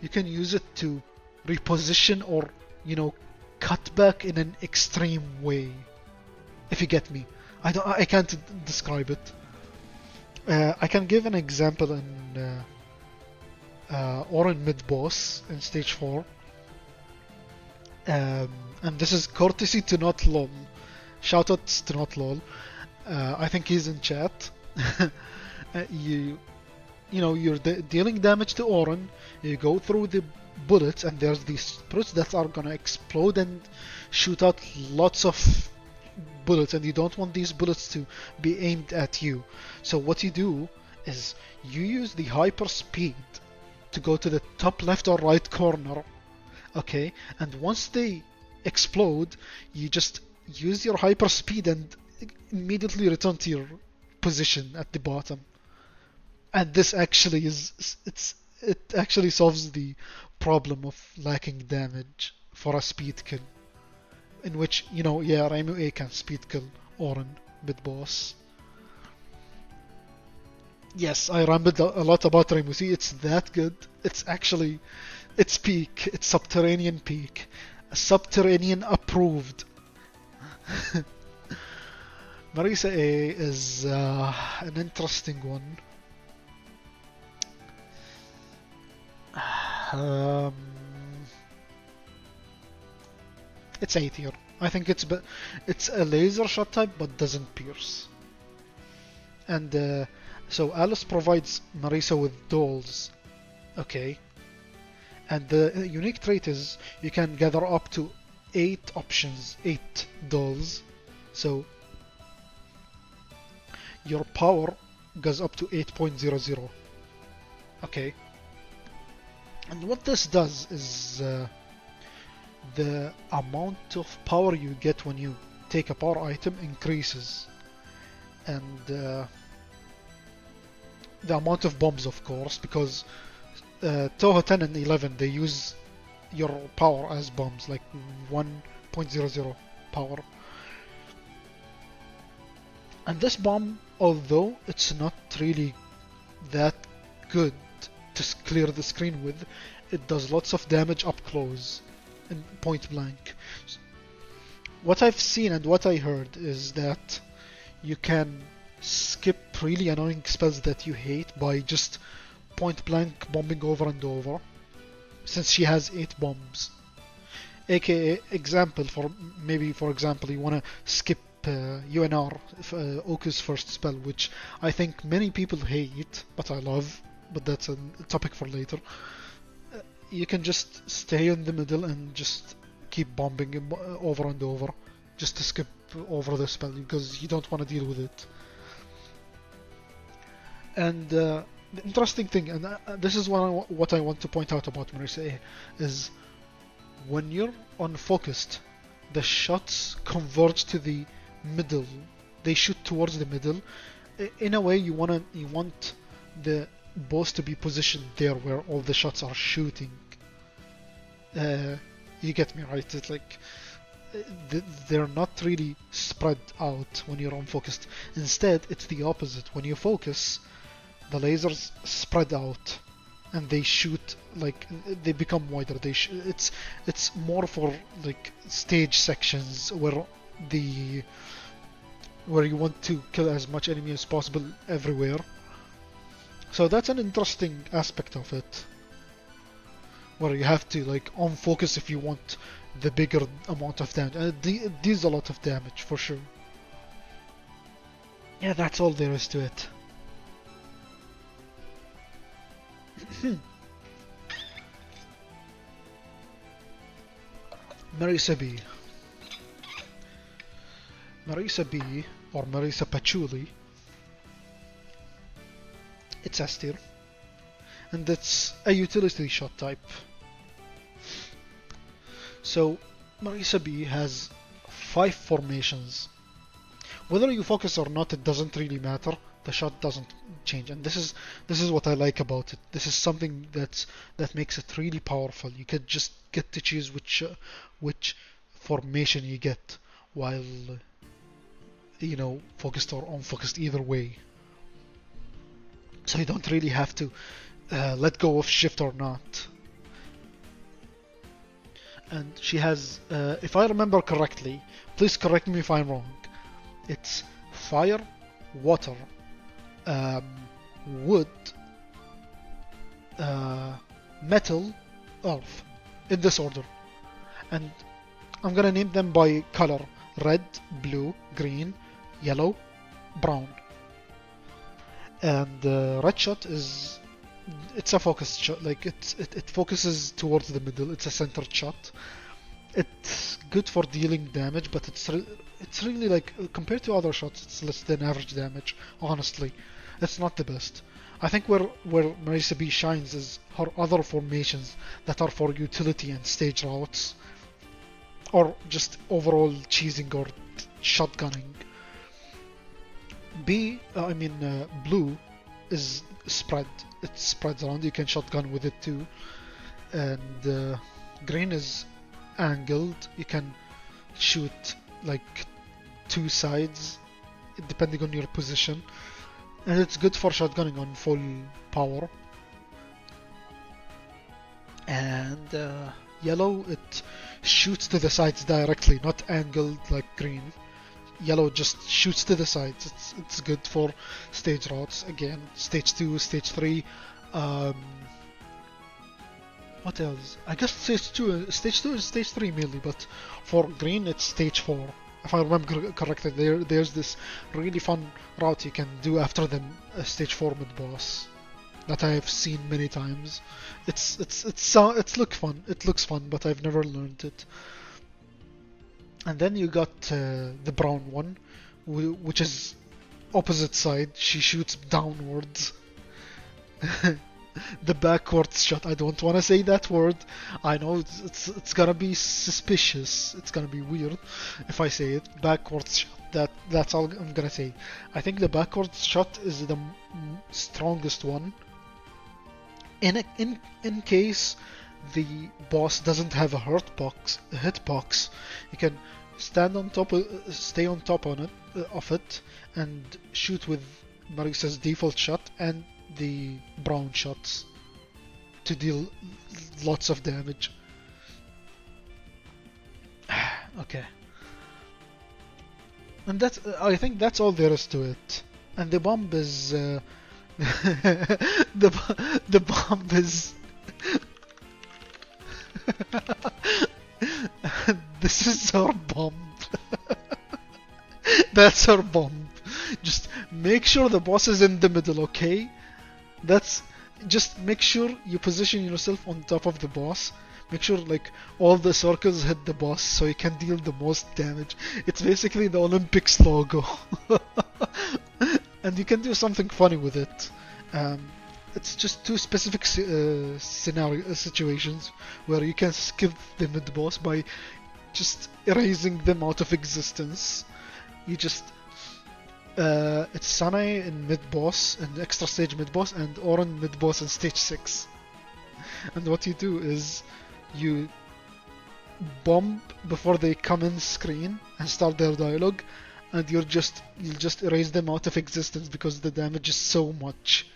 you can use it to reposition or, you know, cut back in an extreme way. If you get me, I can't describe it. I can give an example in Oran mid boss in stage 4. And this is courtesy to Not Lol. Shoutouts to Not Lol. I think he's in chat. You're dealing damage to Oran. You go through the bullets, and there's these spruts that are gonna explode and shoot out lots of bullets, and you don't want these bullets to be aimed at you. So what you do is you use the hyper speed to go to the top left or right corner, okay? And once they explode, you just use your hyper speed and immediately return to your position at the bottom. And this actually it actually solves the problem of lacking damage for a speed kill, in which, yeah, Raimu A can speed kill Orin mid boss. Yes, I rambled a lot about Raimu. See, it's that good. It's peak. It's subterranean peak. Subterranean approved. Marisa A is an interesting one. Um, it's A tier. I think it's a laser shot type but doesn't pierce. And so Alice provides Marisa with dolls. Okay. And the unique trait is you can gather up to 8 options, 8 dolls. So your power goes up to 8.00. Okay. And what this does is the amount of power you get when you take a power item increases. And the amount of bombs, of course, because Toho 10 and 11, they use your power as bombs, like 1.00 power. And this bomb, although it's not really that good to clear the screen with, it does lots of damage up close and point blank. What I've seen and what I heard is that you can skip really annoying spells that you hate by just point blank bombing over and over, since she has 8 bombs. AKA example, for example you wanna skip UNR, Oku's first spell, which I think many people hate, but I love, but that's a topic for later. You can just stay in the middle and just keep bombing over and over, just to skip over the spell, because you don't want to deal with it. And the interesting thing, and this is what I want to point out about Marisa A, is when you're unfocused, the shots converge to the middle. They shoot towards the middle. In a way, you want the boss to be positioned there where all the shots are shooting. You get me, right? It's like they're not really spread out when you're unfocused. Instead, it's the opposite. When you focus, the lasers spread out and they shoot, like they become wider. It's more for like stage sections where you want to kill as much enemy as possible everywhere. So that's an interesting aspect of it, where you have to like on focus if you want the bigger amount of damage. It deals a lot of damage for sure. Yeah, that's all there is to it. Marisa B. Marisa B, or Marisa Patchouli, it's S tier, and it's a utility shot type. So Marisa B has 5 formations. Whether you focus or not, it doesn't really matter. The shot doesn't change, and this is what I like about it. This is something that makes it really powerful. You could just get to choose which formation you get, while focused or unfocused, either way. So you don't really have to let go of shift or not. And she has, if I remember correctly, please correct me if I'm wrong, it's fire, water, wood, metal, earth, in this order. And I'm gonna name them by color: red, blue, green, yellow, brown. And red shot it's a focused shot, like it focuses towards the middle. It's a centered shot. It's good for dealing damage, but it's really, like, compared to other shots, it's less than average damage. Honestly, it's not the best. I think where Marisa B shines is her other formations that are for utility and stage routes. or just overall cheesing or shotgunning. Blue is spread. It spreads around. You can shotgun with it too. And green is angled. You can shoot like two sides depending on your position, and it's good for shotgunning on full power. And yellow, it shoots to the sides directly, not angled like green. Yellow just shoots to the sides. It's good for stage routes. Again, stage 2, stage 3. What else? I guess stage 2 is stage 3 mainly, but for green it's stage 4. If I remember correctly, there's this really fun route you can do after the stage 4 mid boss that I've seen many times. It looks fun, but I've never learned it. And then you got the brown one, which is opposite side. She shoots downwards. The backwards shot. I don't want to say that word. I know it's gonna be suspicious. It's gonna be weird if I say it. Backwards shot. That's all I'm gonna say. I think the backwards shot is the strongest one. In case the boss doesn't have a hitbox, you can stay on top of it, and shoot with Marisa's default shot and the brown shots to deal lots of damage. Okay. And I think that's all there is to it. And the bomb is the bomb is this is our bomb. That's our bomb. Just make sure the boss is in the middle, okay? Just make sure you position yourself on top of the boss. Make sure like all the circles hit the boss so you can deal the most damage. It's basically the Olympics logo. And you can do something funny with it. It's just two specific situations where you can skip the mid boss by just erasing them out of existence. You just it's Sanae in mid boss and extra stage mid boss, and Oren mid boss in stage 6. And what you do is you bomb before they come in screen and start their dialogue, and you'll just erase them out of existence because the damage is so much.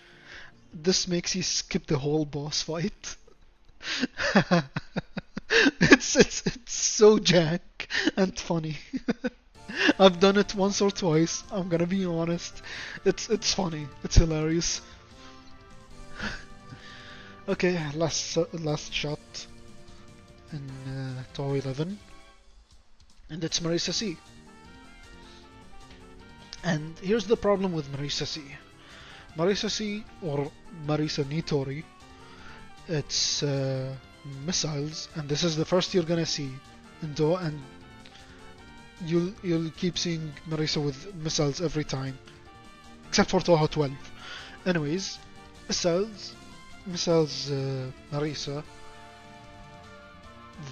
This makes you skip the whole boss fight. It's so jank and funny. I've done it once or twice. I'm gonna be honest. It's funny. It's hilarious. Okay, last shot in Tower 11, and it's Marisa C. And here's the problem with Marisa C. Marisa C, or Marisa Nitori, it's missiles, and this is the first you're gonna see in Doha, and you'll keep seeing Marisa with missiles every time, except for Toha 12. Anyways, missiles, Marisa.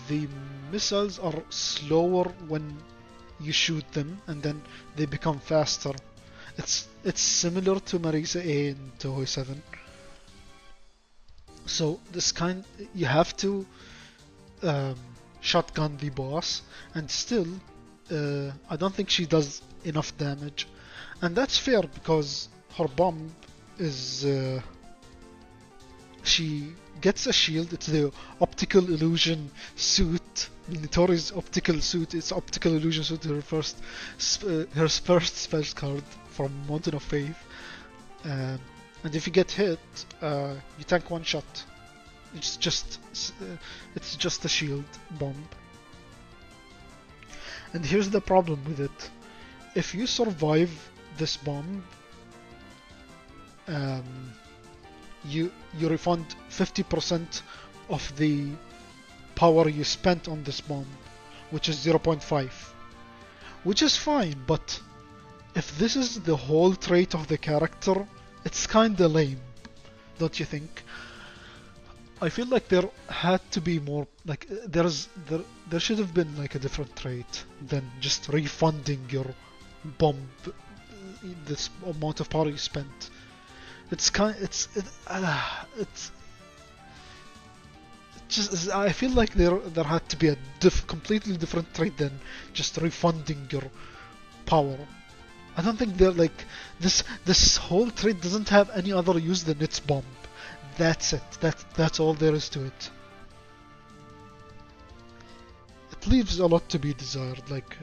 The missiles are slower when you shoot them, and then they become faster. It's similar to Marisa A in Tohoi 7. So you have to shotgun the boss, and still I don't think she does enough damage, and that's fair because her bomb is she gets a shield. It's the optical illusion suit. Nitori's optical suit. It's optical illusion suit. Her first spell card from Mountain of Faith. And if you get hit, you tank one shot. It's just a shield bomb. And here's the problem with it: if you survive this bomb, you refund 50% of the power you spent on this bomb, which is 0.5, which is fine. But if this is the whole trait of the character, it's kinda lame, don't you think? I feel like there had to be more, like there should have been like a different trait than just refunding your bomb, this amount of power you spent. It's just, I feel like there had to be a completely different trait than just refunding your power. I don't think they're like this whole trait doesn't have any other use than its bomb. That's it. That's all there is to it. It leaves a lot to be desired. Like,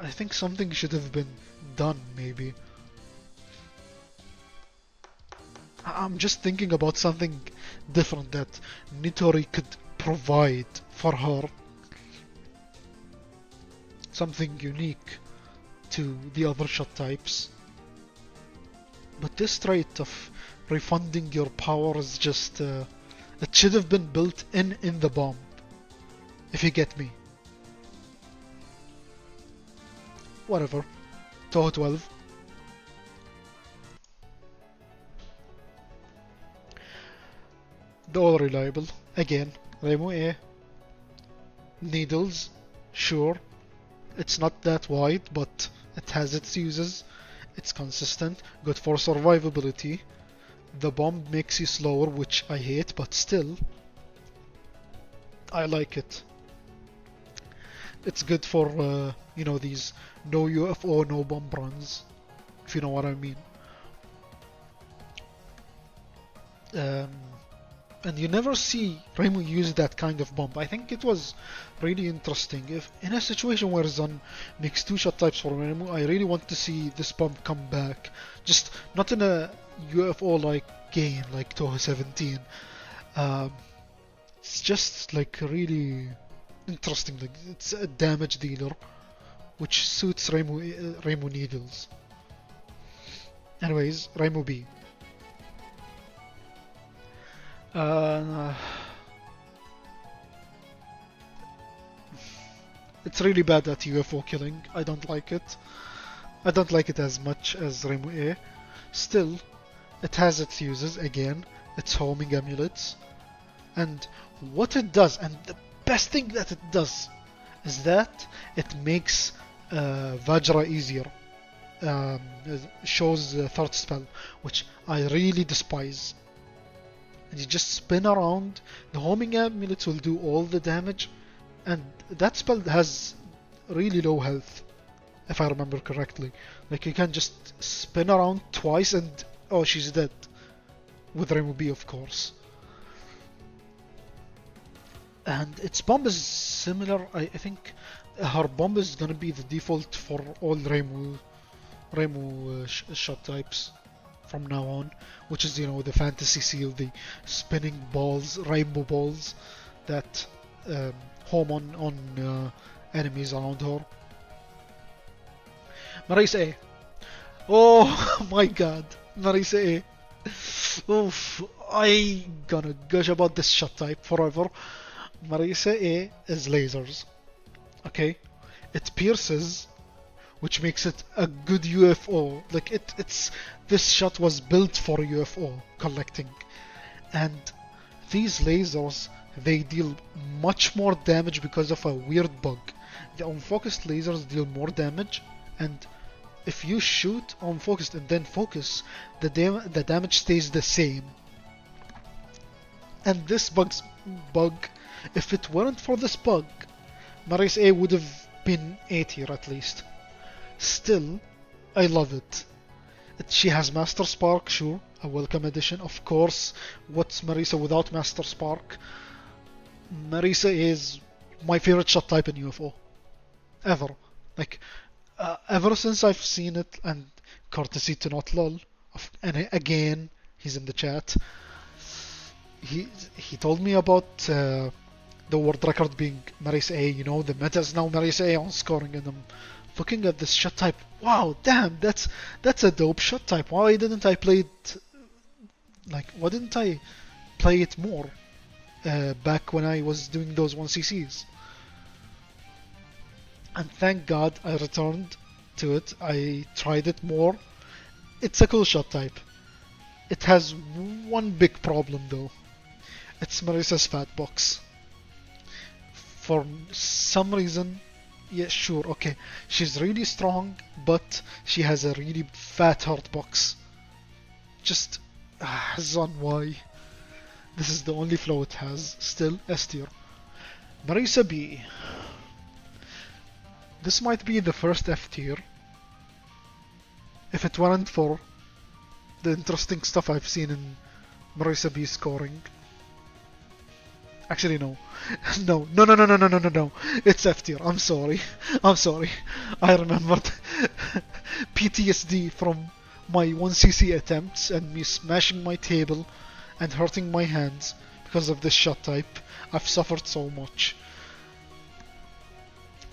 I think something should have been done, maybe. I'm just thinking about something different that Nitori could provide for her. Something unique to the other shot types. But this trait of refunding your power is just... it should have been built in the bomb. If you get me. Whatever. Toho 12. The all reliable. Again, Remo A. Needles. Sure. It's not that wide, but it has its uses. It's consistent. Good for survivability. The bomb makes you slower, which I hate, but still, I like it. It's good for, you know, these no UFO, no bomb runs, if you know what I mean. And you never see Raimu use that kind of bomb. I think it was really interesting. If in a situation where Zun makes two shot types for Raimu, I really want to see this bomb come back. Just not in a UFO-like game like Toho 17. It's just like really interesting. Like, it's a damage dealer, which suits Raimu Needles. Anyways, Raimu B. It's really bad at UFO killing. I don't like it. I don't like it as much as Raimu A. Still, it has its uses again. Its homing amulets. And what it does, and the best thing that it does, is that it makes Vajra easier. Shows third spell, which I really despise. And you just spin around, the homing amulets will do all the damage, and that spell has really low health, if I remember correctly. Like, you can just spin around twice and oh, she's dead. With Raimu B, of course. And its bomb is similar. I think her bomb is gonna be the default for all Raimu shot types from now on, which is, you know, the fantasy seal, the spinning balls, rainbow balls that home on enemies around her. Marisa A. Oh my god, Marisa A. Oof, I gonna gush about this shot type forever. Marisa A is lasers. Okay, it pierces, which makes it a good UFO. Like, it's this shot was built for UFO collecting, and these lasers, they deal much more damage because of a weird bug. The unfocused lasers deal more damage, and if you shoot unfocused and then focus, the damage stays the same. And this bug, if it weren't for this bug, Marisa A would have been A tier at least. Still, I love it. She has Master Spark, sure, a welcome addition. Of course, what's Marisa without Master Spark? Marisa is my favorite shot type in UFO. Ever. Like, ever since I've seen it, and courtesy to NotLol, and again, he's in the chat, he told me about the world record being Marisa A. You know, the meta is now Marisa A on scoring, and I'm looking at this shot type. Wow, damn, that's a dope shot type. Why didn't I play it? Like, why didn't I play it more back when I was doing those 1cc's? And thank God I returned to it. I tried it more. It's a cool shot type. It has one big problem though. It's Marissa's fat box. For some reason, yeah, sure, okay. She's really strong, but she has a really fat heart box. Just Zon, why? This is the only flaw it has. Still S tier. Marisa B. This might be the first F tier if it weren't for the interesting stuff I've seen in Marisa B scoring. Actually, no. No. It's F tier. I'm sorry. I'm sorry. I remembered PTSD from my 1cc attempts and me smashing my table and hurting my hands because of this shot type. I've suffered so much.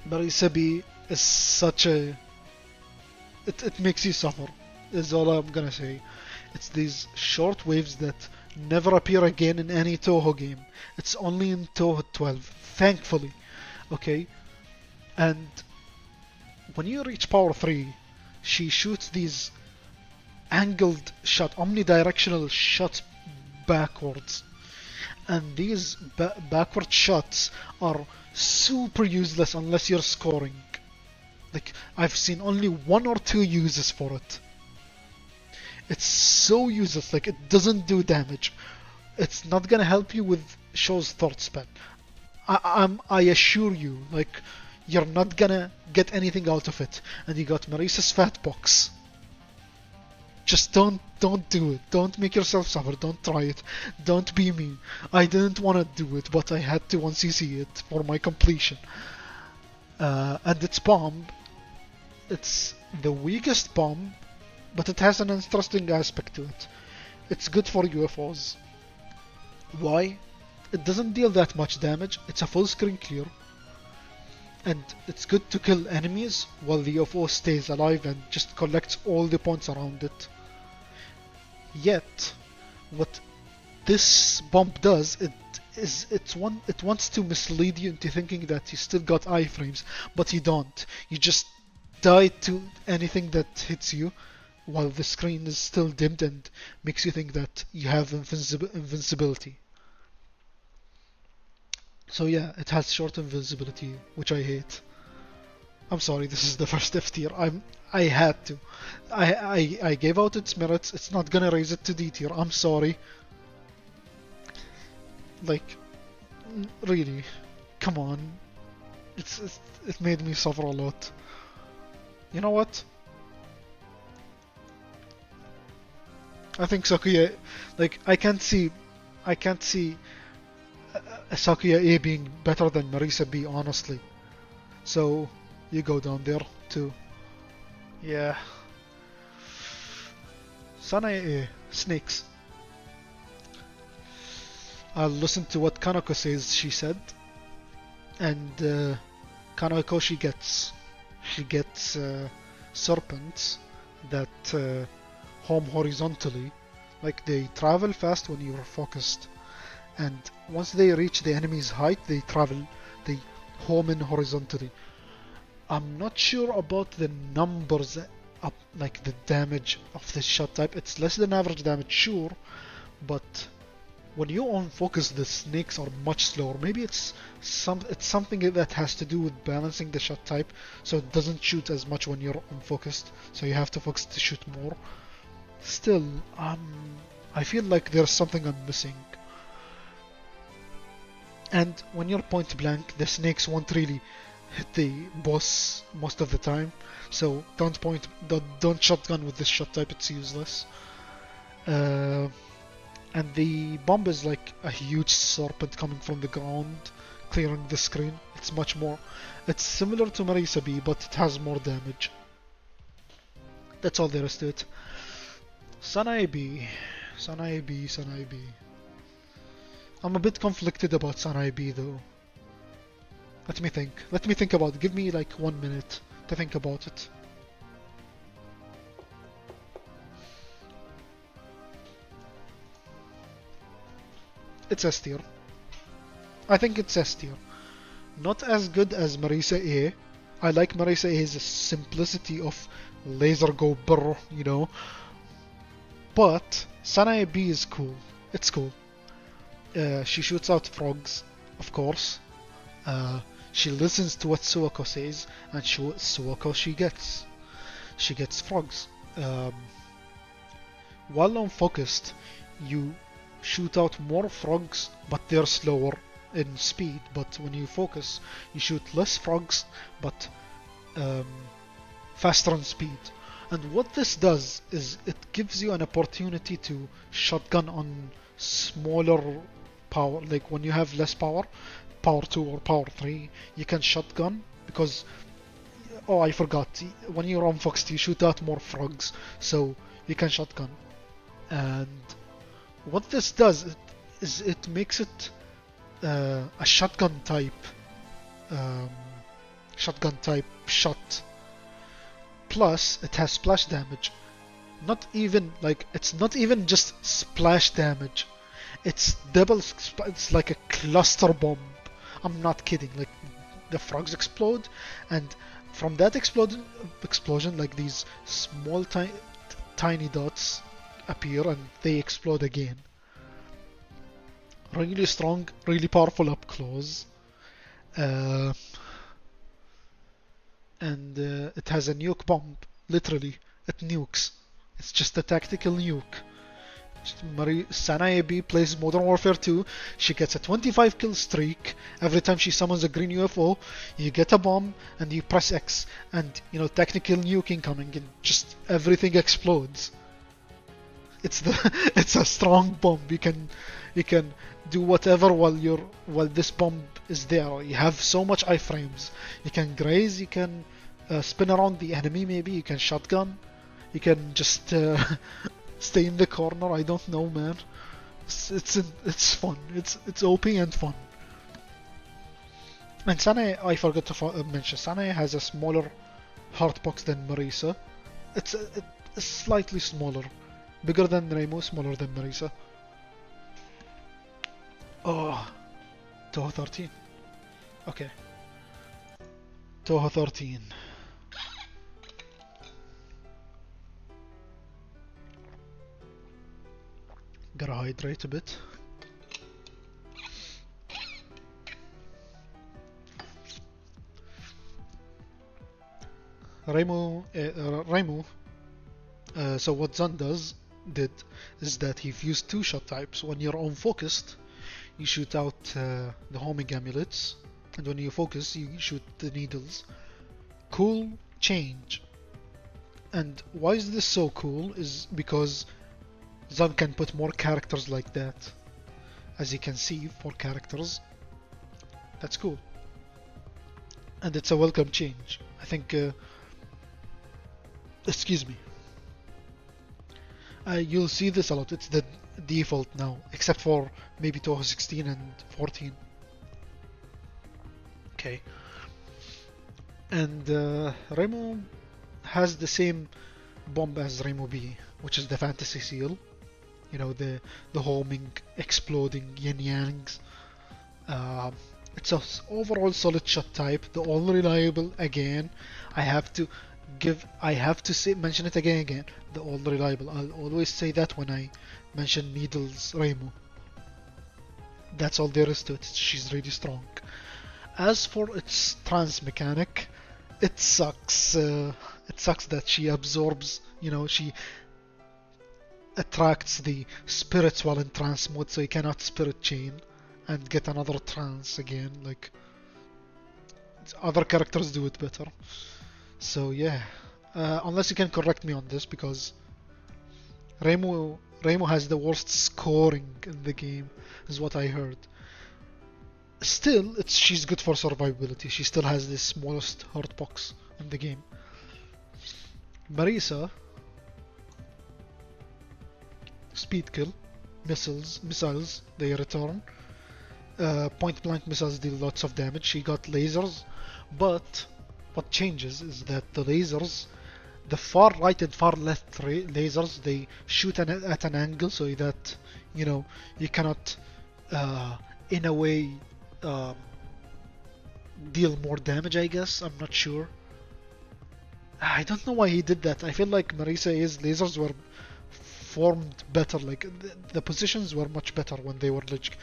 Marisa B is such a... It makes you suffer, is all I'm gonna say. It's these short waves that never appear again in any Toho game. It's only in Toho 12, thankfully. Okay? And when you reach power 3, she shoots these angled shot, omnidirectional shots backwards. And these backward shots are super useless unless you're scoring. Like, I've seen only 1 or 2 uses for it. It's so useless, like it doesn't do damage. It's not gonna help you with Show's third spell. I assure you, like, you're not gonna get anything out of it. And you got Marisa's fat box. Just don't do it. Don't make yourself suffer. Don't try it. Don't be me. I didn't want to do it, but I had to 1cc it for my completion. And its bomb, it's the weakest bomb, but it has an interesting aspect to it. It's good for UFOs. Why? It doesn't deal that much damage. It's a full screen clear. And it's good to kill enemies while the UFO stays alive and just collects all the points around it. Yet, what this bomb does, it wants to mislead you into thinking that you still got iframes, but you don't. You just die to anything that hits you, while the screen is still dimmed and makes you think that you have invincibility. So yeah, it has short invincibility, which I hate. I'm sorry, this is the first F tier. I had to. I gave out its merits. It's not gonna raise it to D tier. I'm sorry. Like, really, come on. It made me suffer a lot. You know what? I think Sakuya, like, I can't see Sakuya A being better than Marisa B, honestly. So you go down there too. Yeah. Sanae A, snakes. I'll listen to what Kanako says she said. And Kanako, she gets serpents that home horizontally. Like, they travel fast when you're focused. And once they reach the enemy's height, they home in horizontally. I'm not sure about the numbers, like the damage of this shot type. It's less than average damage, sure, but when you unfocus, the snakes are much slower. Maybe it's something that has to do with balancing the shot type, so it doesn't shoot as much when you're unfocused. So you have to focus to shoot more. Still, I feel like there's something I'm missing. And when you're point blank, the snakes won't really hit the boss most of the time. So don't shotgun with this shot type, it's useless. And the bomb is like a huge serpent coming from the ground, clearing the screen. It's similar to Marisa B, but it has more damage. That's all there is to it. Sanae B. I'm a bit conflicted about Sanae B though. Let me think about it. Give me like 1 minute to think about it. It's S tier. I think it's S tier. Not as good as Marisa A. I like Marisa A's simplicity of laser go brr, you know. But Sanae B is cool. It's cool. She shoots out frogs, of course. Uh, she listens to what Suwako says, and Suwako she gets frogs. Um, while unfocused, you shoot out more frogs, but they're slower in speed. But when you focus, you shoot less frogs, but um, faster in speed. And what this does is it gives you an opportunity to shotgun on smaller power. Like when you have less power, power 2 or power 3, you can shotgun because, oh, I forgot, when you're on Fox you shoot out more frogs, so you can shotgun. And what this does is it makes it a um, shotgun type shot. Plus, it has splash damage. Not even like it's not even just splash damage. It's double. It's like a cluster bomb. I'm not kidding. Like the frogs explode, and from that explosion, like these small tiny dots appear, and they explode again. Really strong, really powerful up close. Uh, and it has a nuke bomb. Literally, it nukes. It's just a tactical nuke. Sanae B plays Modern Warfare 2. She gets a 25 kill streak. Every time she summons a green UFO, you get a bomb and you press X, and tactical nuke incoming, and just everything explodes. It's it's a strong bomb. You can do whatever while this bomb is there. You have so much iframes. You can graze. You can spin around the enemy. Maybe you can shotgun. You can just stay in the corner. I don't know, man. It's fun. It's OP and fun. And Sanae, I forgot to mention, Sanae has a smaller heart box than Marisa. It's slightly smaller. Bigger than Remo, smaller than Marisa. Oh, Toho 13. Okay. Toho 13. Gotta hydrate a bit. Remo. So what Zan did is that he fused two shot types. When you're unfocused, you shoot out the homing amulets, and when you focus, you shoot the needles. Cool change. And why is this so cool is because Zan can put more characters like that. As you can see, 4 characters. That's cool. And it's a welcome change. I think... excuse me. You'll see this a lot. It's the default now, except for maybe Toho 16 and 14. Okay. And Remo has the same bomb as Remo B, which is the fantasy seal. The homing, exploding yin-yangs. It's an overall solid shot type. The all reliable again. I have to mention it again. The all reliable. I'll always say that when I mention Needles Remo. That's all there is to it. She's really strong. As for its trance mechanic, it sucks. It sucks that she absorbs. She attracts the spirits while in trance mode, so you cannot spirit chain and get another trance again. Like other characters do it better. So yeah, unless you can correct me on this, because Remo has the worst scoring in the game, is what I heard. Still, she's good for survivability. She still has the smallest heart box in the game. Marisa, speed kill, missiles, they return. Point blank missiles deal lots of damage. She got lasers, but what changes is that the lasers, the far right and far left lasers, they shoot at an angle so that you cannot in a way deal more damage, I guess. I'm not sure. I don't know why he did that. I feel like Marisa's lasers were formed better. Like the positions were much better when they were like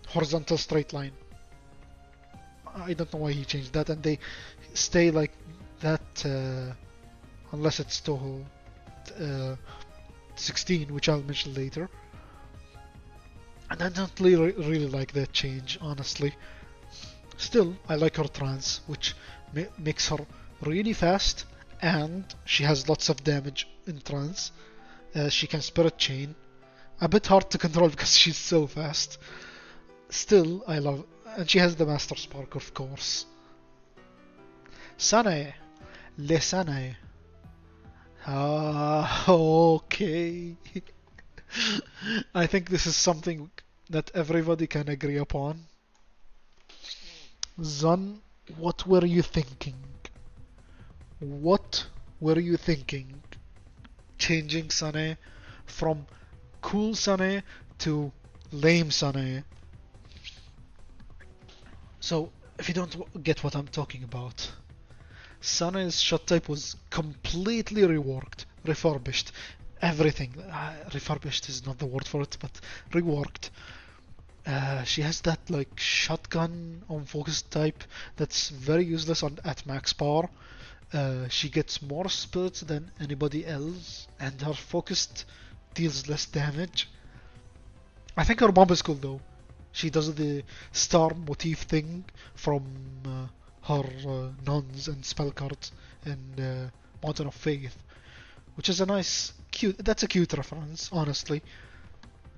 horizontal straight line. I don't know why he changed that, and they stay like that unless it's Toho 16, which I'll mention later. And I don't really like that change, honestly. Still, I like her trance, which makes her really fast, and she has lots of damage in trance. She can spirit chain. A bit hard to control because she's so fast. Still, I love, and she has the Master Spark, of course. Sanae. Le Sanae. Ah, okay. I think this is something that everybody can agree upon. Zan, what were you thinking? What were you thinking? Changing Sanae from cool Sanae to lame Sanae. So, if you don't get what I'm talking about, Sanae's shot type was completely reworked, refurbished. Everything. Refurbished is not the word for it, but reworked. She has that like shotgun on focus type that's very useless at max power. She gets more spirits than anybody else, and her focused deals less damage. I think her bomb is cool though. She does the star motif thing from her nuns and spell cards in Mountain of Faith, which is a nice, cute. That's a cute reference, honestly.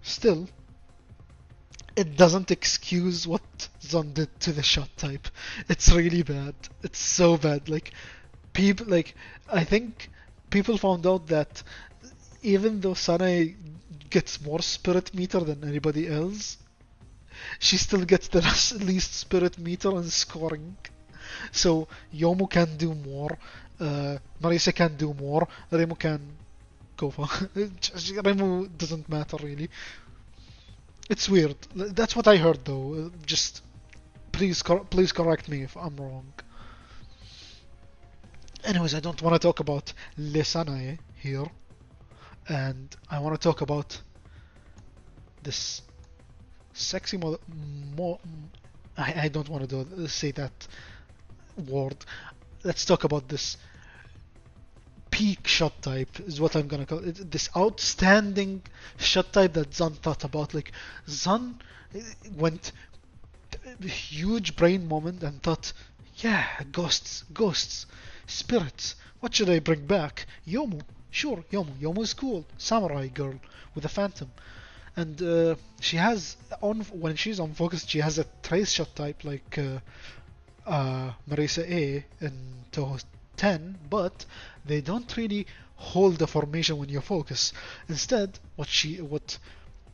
Still, it doesn't excuse what Zon did to the shot type. It's really bad. It's so bad. Like people, like I think people found out that even though Sanae gets more spirit meter than anybody else, she still gets the least spirit meter and scoring. So Yomu can do more, Marisa can do more, Remu can go for. Remu doesn't matter really. It's weird. That's what I heard though. Just please correct me if I'm wrong. Anyways, I don't want to talk about Lesanae here, and I want to talk about this sexy I don't want to say that word. Let's talk about this peak shot type is what I'm gonna call it. This outstanding shot type that Zan thought about. Like Zan went huge brain moment and thought, yeah, ghosts, spirits. What should I bring back? Yomu. Sure, Yomu. Yomu is cool. Samurai girl with a phantom. And she has when she's on focus, she has a trace shot type like Marisa A in Toho 10, but they don't really hold the formation when you focus. Instead, what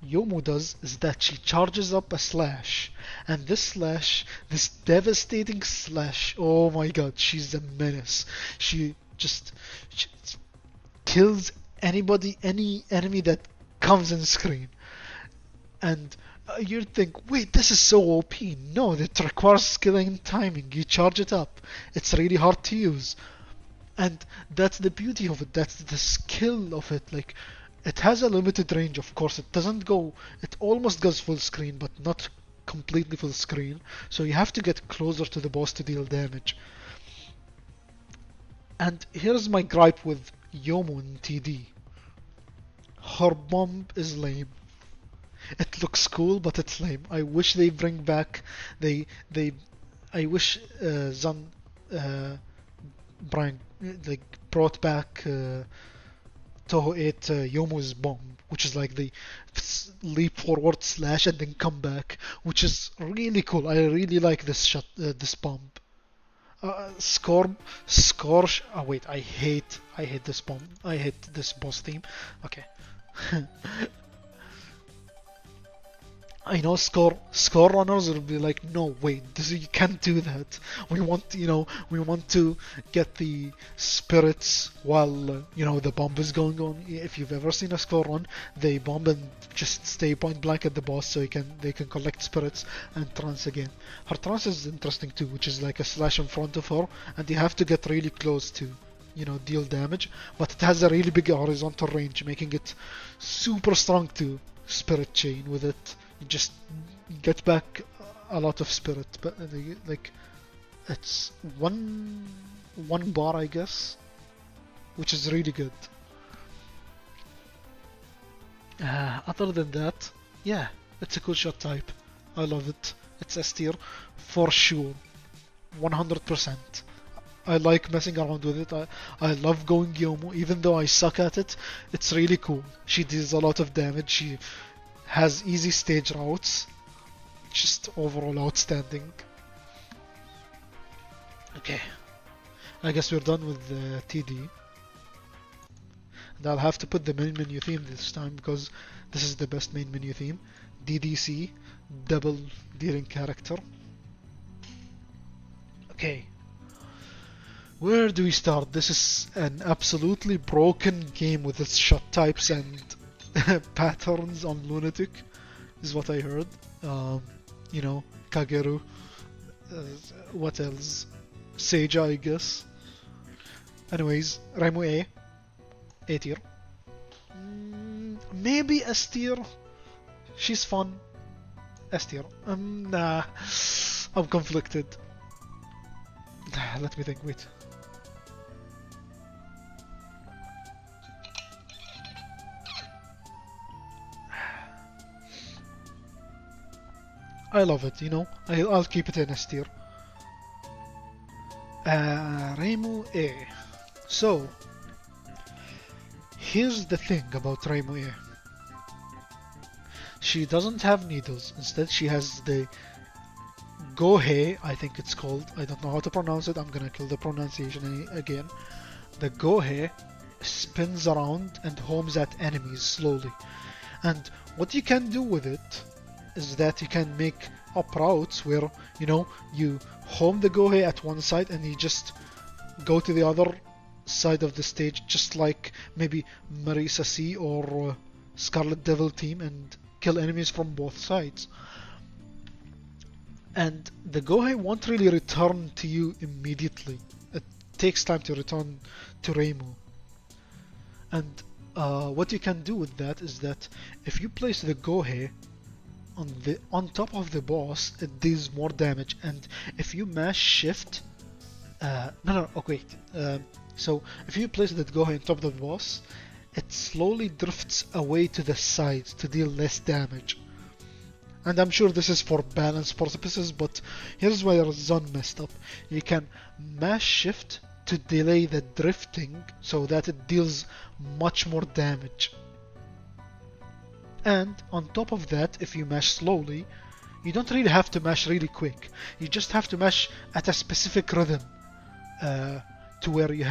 Yomu does is that she charges up a slash, and this devastating slash, oh my god, she's a menace. She kills any enemy that comes in screen. And you'd think, wait, this is so OP. No, it requires skill and timing. You charge it up. It's really hard to use. And that's the beauty of it. That's the skill of it. Like, it has a limited range, of course. It almost goes full screen, but not completely full screen. So you have to get closer to the boss to deal damage. And here's my gripe with Yomu in TD. Her bomb is lame. It looks cool, but it's lame. I wish they bring back. I wish Zan brought back Toho 8 Yomu's bomb, which is like the leap forward slash and then come back, which is really cool. I really like this this bomb. Score. Oh wait, I hate this bomb. I hate this boss theme. Okay. I know score runners will be like, no, wait, you can't do that. We want to get the spirits while the bomb is going on. If you've ever seen a score run, they bomb and just stay point blank at the boss, so they can collect spirits and trance again. Her trance is interesting too, which is like a slash in front of her, and you have to get really close to deal damage, but it has a really big horizontal range, making it super strong to spirit chain with it. You just get back a lot of spirit, but like it's one bar, I guess, which is really good. Other than that, yeah, it's a cool shot type. I love it. It's S tier for sure, 100%. I like messing around with it. I love going Yomu, even though I suck at it. It's really cool. She deals a lot of damage. She has easy stage routes. Just overall outstanding. Okay, I guess we're done with the TD. And I'll have to put the main menu theme this time because this is the best main menu theme. DDC, double dealing character. Okay. Where do we start? This is an absolutely broken game with its shot types and patterns on Lunatic, is what I heard. Kageru. What else? Seija, I guess. Anyways, Raimu A tier. Maybe S tier. She's fun. S tier. Nah. I'm conflicted. Let me think, wait. I love it, I'll keep it in S tier. Reimu A. So, here's the thing about Reimu A. She doesn't have needles. Instead, she has the Gohei, I think it's called. I don't know how to pronounce it. I'm gonna kill the pronunciation again. The Gohei spins around and homes at enemies slowly. And what you can do with it is that you can make up routes where, you home the Gohei at one side and you just go to the other side of the stage, just like maybe Marisa C or Scarlet Devil team, and kill enemies from both sides. And the Gohei won't really return to you immediately. It takes time to return to Reimu. And what you can do with that is that if you place the Gohei on top of the boss, it deals more damage. And if you mash shift, so if you place that Gohei on top of the boss, it slowly drifts away to the sides to deal less damage. And I'm sure this is for balance purposes, but here's where Zon messed up. You can mash shift to delay the drifting so that it deals much more damage. And on top of that, if you mash slowly, you don't really have to mash really quick. You just have to mash at a specific rhythm to where you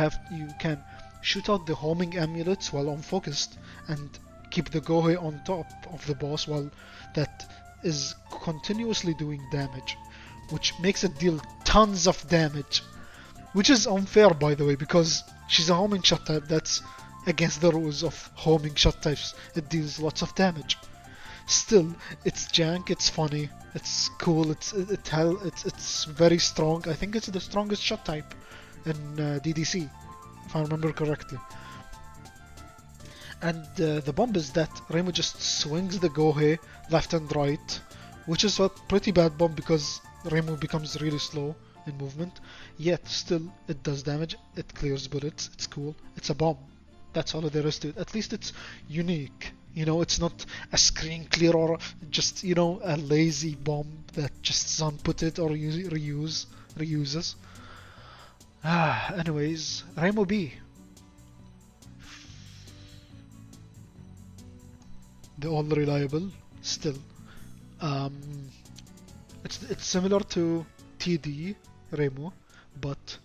can shoot out the homing amulets while unfocused and keep the Gohei on top of the boss while that is continuously doing damage, which makes it deal tons of damage, which is unfair, by the way, because she's a homing shot type. That's against the rules of homing shot types. It deals lots of damage. Still, it's jank, it's funny, it's cool, it's very strong. I think it's the strongest shot type in DDC, if I remember correctly. And the bomb is that Reimu just swings the Gohei left and right, which is a pretty bad bomb because Reimu becomes really slow in movement. Yet still, it does damage, it clears bullets, it's cool, it's a bomb. That's all there is to it. At least it's unique. It's not a screen clear or just, a lazy bomb that just Zon put it or reuses. Anyways, Reimu B. The all reliable still. It's similar to TD Reimu, but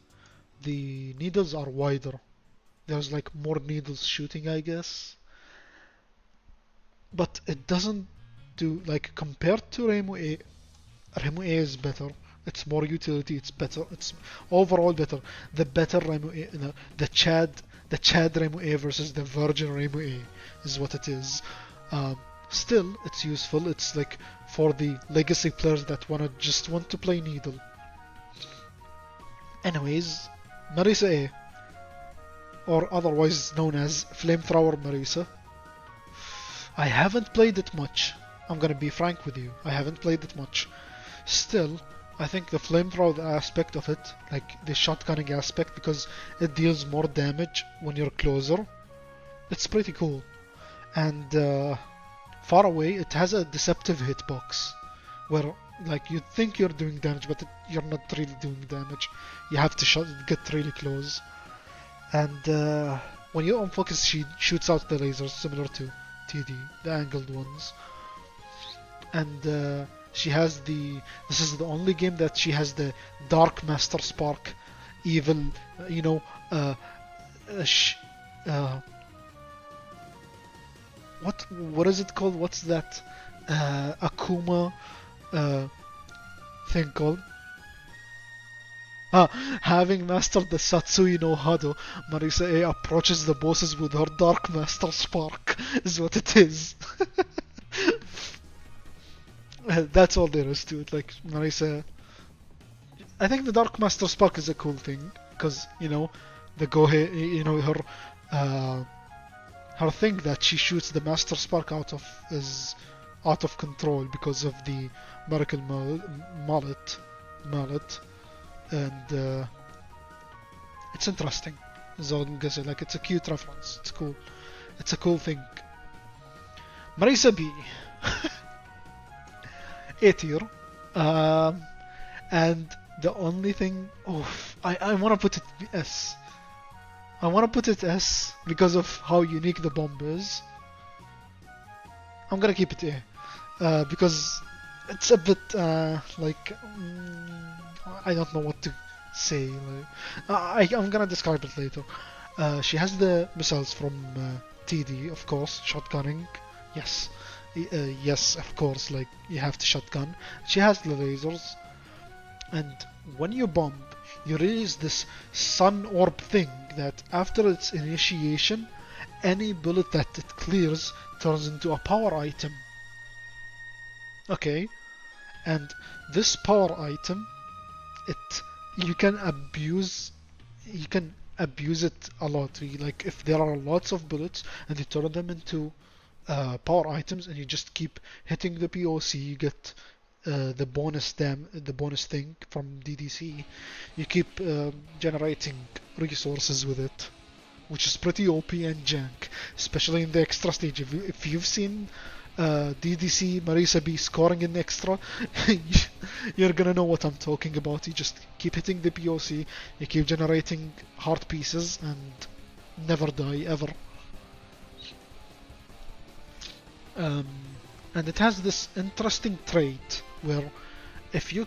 the needles are wider. There's like more needles shooting, I guess. But it doesn't do, like, compared to Reimu A, Reimu A is better. It's more utility, it's better, it's overall better. The better Reimu A, the Chad Reimu A versus the Virgin Reimu A is what it is. Still, it's useful. It's like for the legacy players that just want to play Needle. Anyways, Marisa A. or otherwise known as Flamethrower Marisa. I haven't played it much. I'm gonna be frank with you. I haven't played it much. Still, I think the flamethrower aspect of it, like the shotgunning aspect, because it deals more damage when you're closer, it's pretty cool. And far away, it has a deceptive hitbox, where like you think you're doing damage, but you're not really doing damage. You have to get really close. And when you unfocus, she shoots out the lasers, similar to TD, the angled ones. And she has this is the only game that she has the Dark Master Spark, evil, you know, what is it called? What's that Akuma thing called? Having mastered the Satsui no Hado, Marisa A approaches the bosses with her Dark Master Spark, is what it is. That's all there is to it. Like, Marisa, I think the Dark Master Spark is a cool thing, because, you know, the Gohei, you know, her thing that she shoots the Master Spark out of is out of control because of the Miracle Mallet. And it's interesting. Is all I'm gonna say. Like, it's a cute reference. It's cool. It's a cool thing. Marisa B. A tier. And the only thing, I want to put it S. I want to put it S because of how unique the bomb is. I'm gonna keep it A because it's a bit like I don't know what to say. I'm gonna describe it later. She has the missiles from TD, of course, shotgunning. Yes. Yes, of course, like, you have to shotgun. She has the lasers, and when you bomb, you release this sun orb thing that after its initiation, any bullet that it clears turns into a power item. Okay? And this power item, you can abuse it a lot. Like, if there are lots of bullets and you turn them into power items and you just keep hitting the POC, you get the bonus thing from DDC. You keep generating resources with it, which is pretty OP and jank, especially in the extra stage. If you've seen DDC Marisa B scoring in extra, you're gonna know what I'm talking about. You just keep hitting the POC, you keep generating heart pieces, and never die ever. And it has this interesting trait where if you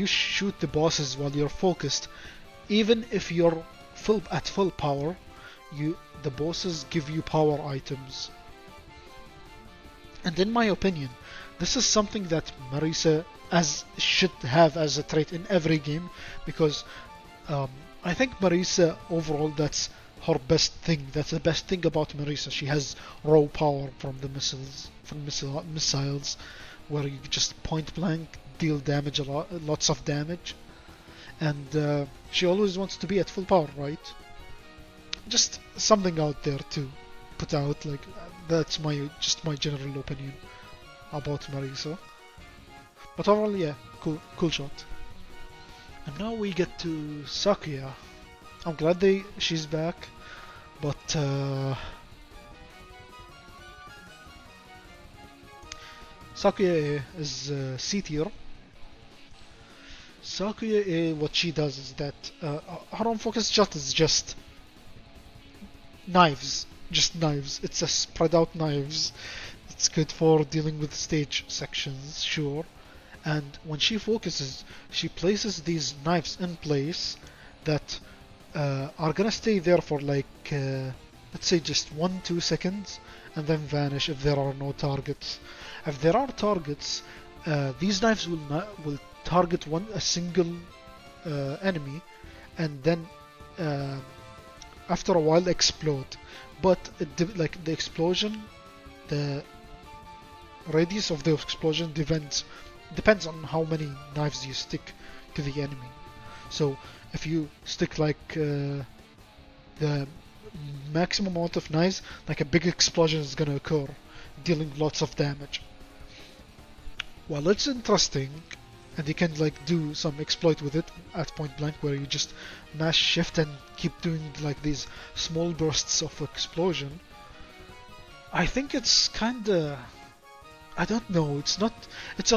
shoot the bosses while you're focused, even if you're at full power, the bosses give you power items. And in my opinion, this is something that Marisa should have as a trait in every game, because I think Marisa overall, that's her best thing. That's the best thing about Marisa. She has raw power from the missiles, where you just point blank deal damage, lots of damage, and she always wants to be at full power, right? Just something out there to put out. Like, that's my general opinion about Marisa. But overall, yeah, cool shot. And now we get to Sakuya. I'm glad she's back, but Sakuya is C tier. Sakuya, what she does is that her own focus shot is just knives. It's a spread out knives. It's good for dealing with stage sections, sure. And when she focuses, she places these knives in place that are gonna stay there for like let's say just 1-2 seconds and then vanish if there are no targets. If there are targets, these knives will target a single enemy, and then after a while explode. But like the explosion, the radius of the explosion depends on how many knives you stick to the enemy. So if you stick like the maximum amount of knives, like a big explosion is gonna occur, dealing lots of damage. While it's interesting, and you can like do some exploit with it at point blank where you just mash shift and keep doing like these small bursts of explosion, I think it's kinda, I don't know, it's not, it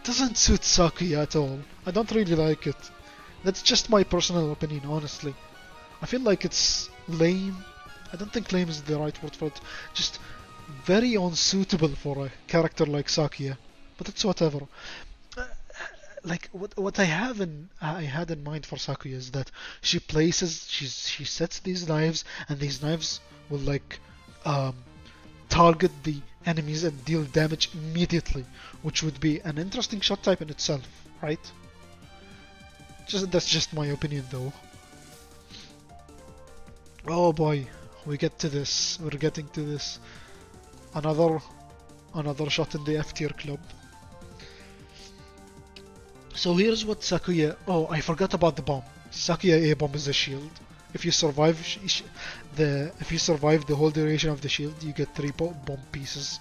doesn't suit Sakuya at all. I don't really like it. That's just my personal opinion, honestly. I feel like it's lame. I don't think lame is the right word for it. Just very unsuitable for a character like Sakuya. But it's whatever. Uh, Like what I had in mind for Sakuya is that she sets these knives, and these knives will like um, target the enemies and deal damage immediately, which would be an interesting shot type in itself, right? That's just my opinion though. Oh boy, we get to this. We're getting to this. Another another shot in the F tier club. So here's what Sakuya. Oh, I forgot about the bomb. Sakuya A bomb is a shield. If you survive if you survive the whole duration of the shield, you get 3 bomb pieces,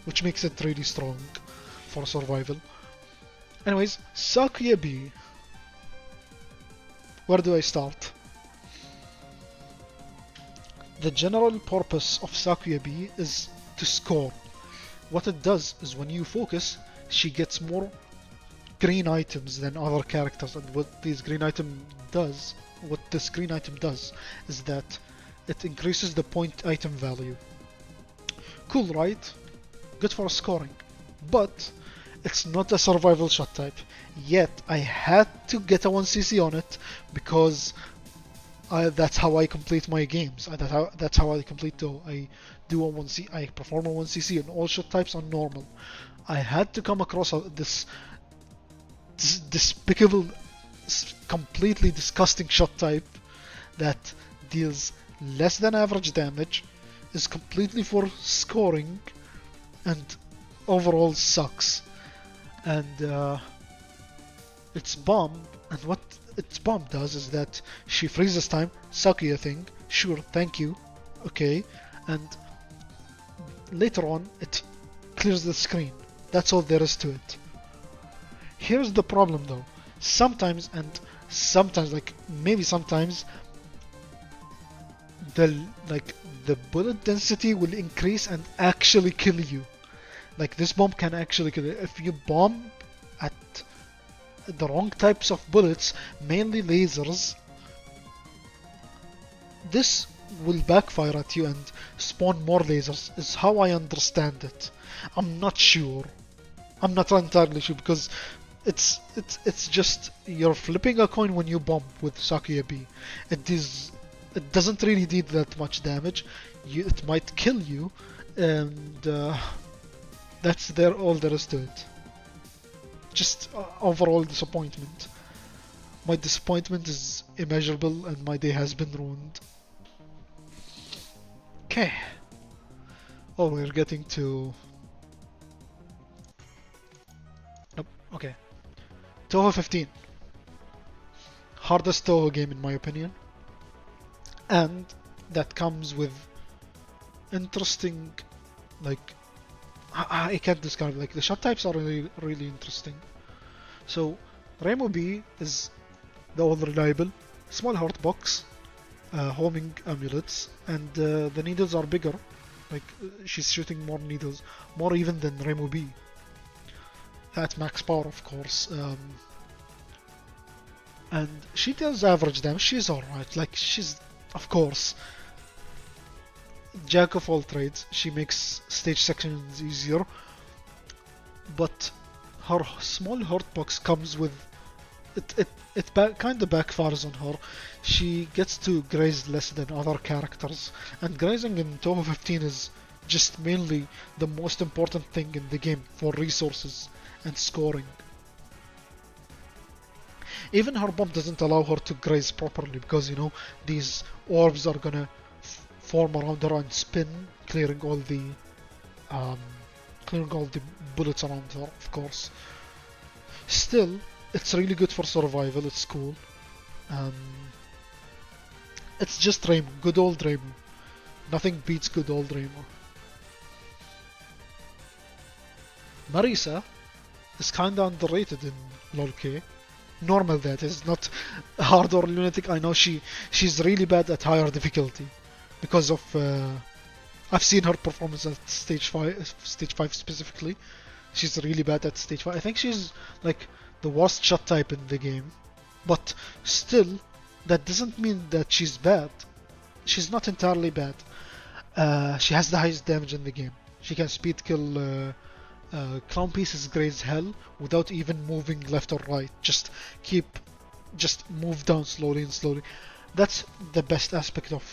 which makes it really strong for survival. Anyways, Sakuya B. Where do I start? The general purpose of Sakuya B is to score. What it does is when you focus, she gets more green items than other characters, and what this green item does is that it increases the point item value. Cool, right? Good for scoring. But it's not a survival shot type. Yet I had to get a 1cc on it because that's how I complete my games. That's how I complete though. I do a 1c. I perform a 1cc on all shot types on normal. I had to come across this despicable, completely disgusting shot type that deals less than average damage, is completely for scoring, and overall sucks. And its bomb, and what its bomb does is that she freezes time. Sakuya thing, sure, thank you, okay, and later on it clears the screen. That's all there is to it. Here's the problem though. Sometimes, like maybe sometimes, the bullet density will increase and actually kill you. Like this bomb can actually kill you if you bomb at the wrong types of bullets, mainly lasers. This will backfire at you and spawn more lasers, is how I understand it. I'm not sure. I'm not entirely sure because it's just you're flipping a coin when you bomb with Sakuya B. It doesn't really deal that much damage. It might kill you, and that's all there is to it. Just overall disappointment. My disappointment is immeasurable, and my day has been ruined. Okay. Oh, we're getting to. Nope. Okay. Toho 15. Hardest Toho game in my opinion. And that comes with interesting, like, I can't describe it. Like the shot types are really, really interesting. So Remo B is the all reliable small heart box, homing amulets, and the needles are bigger. Like she's shooting more needles, more even than Remo B. At max power, of course. And she does average damage. She's alright. Like she's, of course, jack of all trades. She makes stage sections easier, but her small hurtbox comes with it kind of backfires on her. She gets to graze less than other characters, and grazing in Toho 15 is just mainly the most important thing in the game for resources and scoring. Even her bomb doesn't allow her to graze properly because, you know, these orbs are gonna form around her and spin, clearing all the bullets around her, of course. Still, it's really good for survival. It's cool. It's just Raimo, good old Raimo. Nothing beats good old Raimo. Marisa is kinda underrated in LoLK. Normal, that is, not hard or lunatic. I know she's really bad at higher difficulty because of I've seen her performance at stage 5 specifically. She's really bad at stage 5. I think she's like the worst shot type in the game. But still, that doesn't mean that she's bad. She's not entirely bad. She has the highest damage in the game. She can speed kill clown pieces graze hell without even moving left or right. Just move down slowly and slowly. That's the best aspect of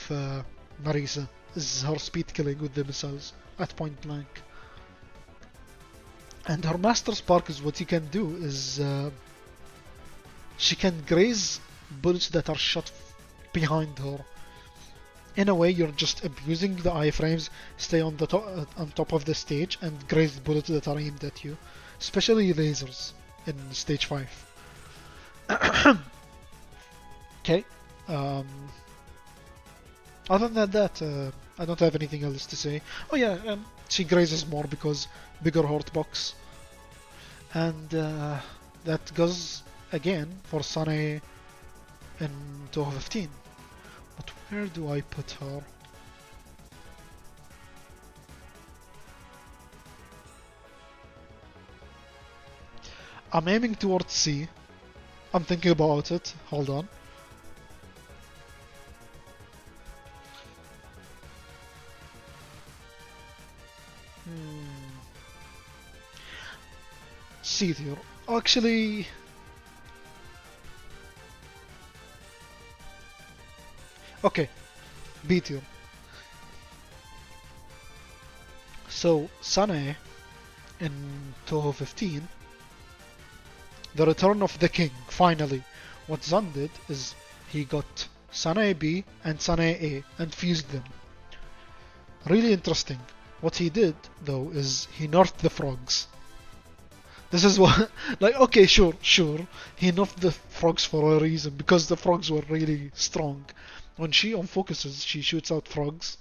Marisa, is her speed killing with the missiles at point blank. And her master spark is what you can do is she can graze bullets that are shot behind her. In a way, you're just abusing the iframes, stay on top of the stage, and graze the bullets that are aimed at you, especially lasers in stage 5. Okay. Other than that, I don't have anything else to say. Oh yeah, she grazes more because bigger hort box, and that goes again for Sunny in Toho 15. But where do I put her? I'm aiming towards C. I'm thinking about it. Hold on. C tier. Actually, okay, B tier. So, Sanae in Toho 15, the return of the king, finally. What Zan did is he got Sanae B and Sanae A and fused them. Really interesting. What he did, though, is he nerfed the frogs. This is what, like, okay, sure, he nerfed the frogs for a reason, because the frogs were really strong. When she unfocuses, she shoots out frogs,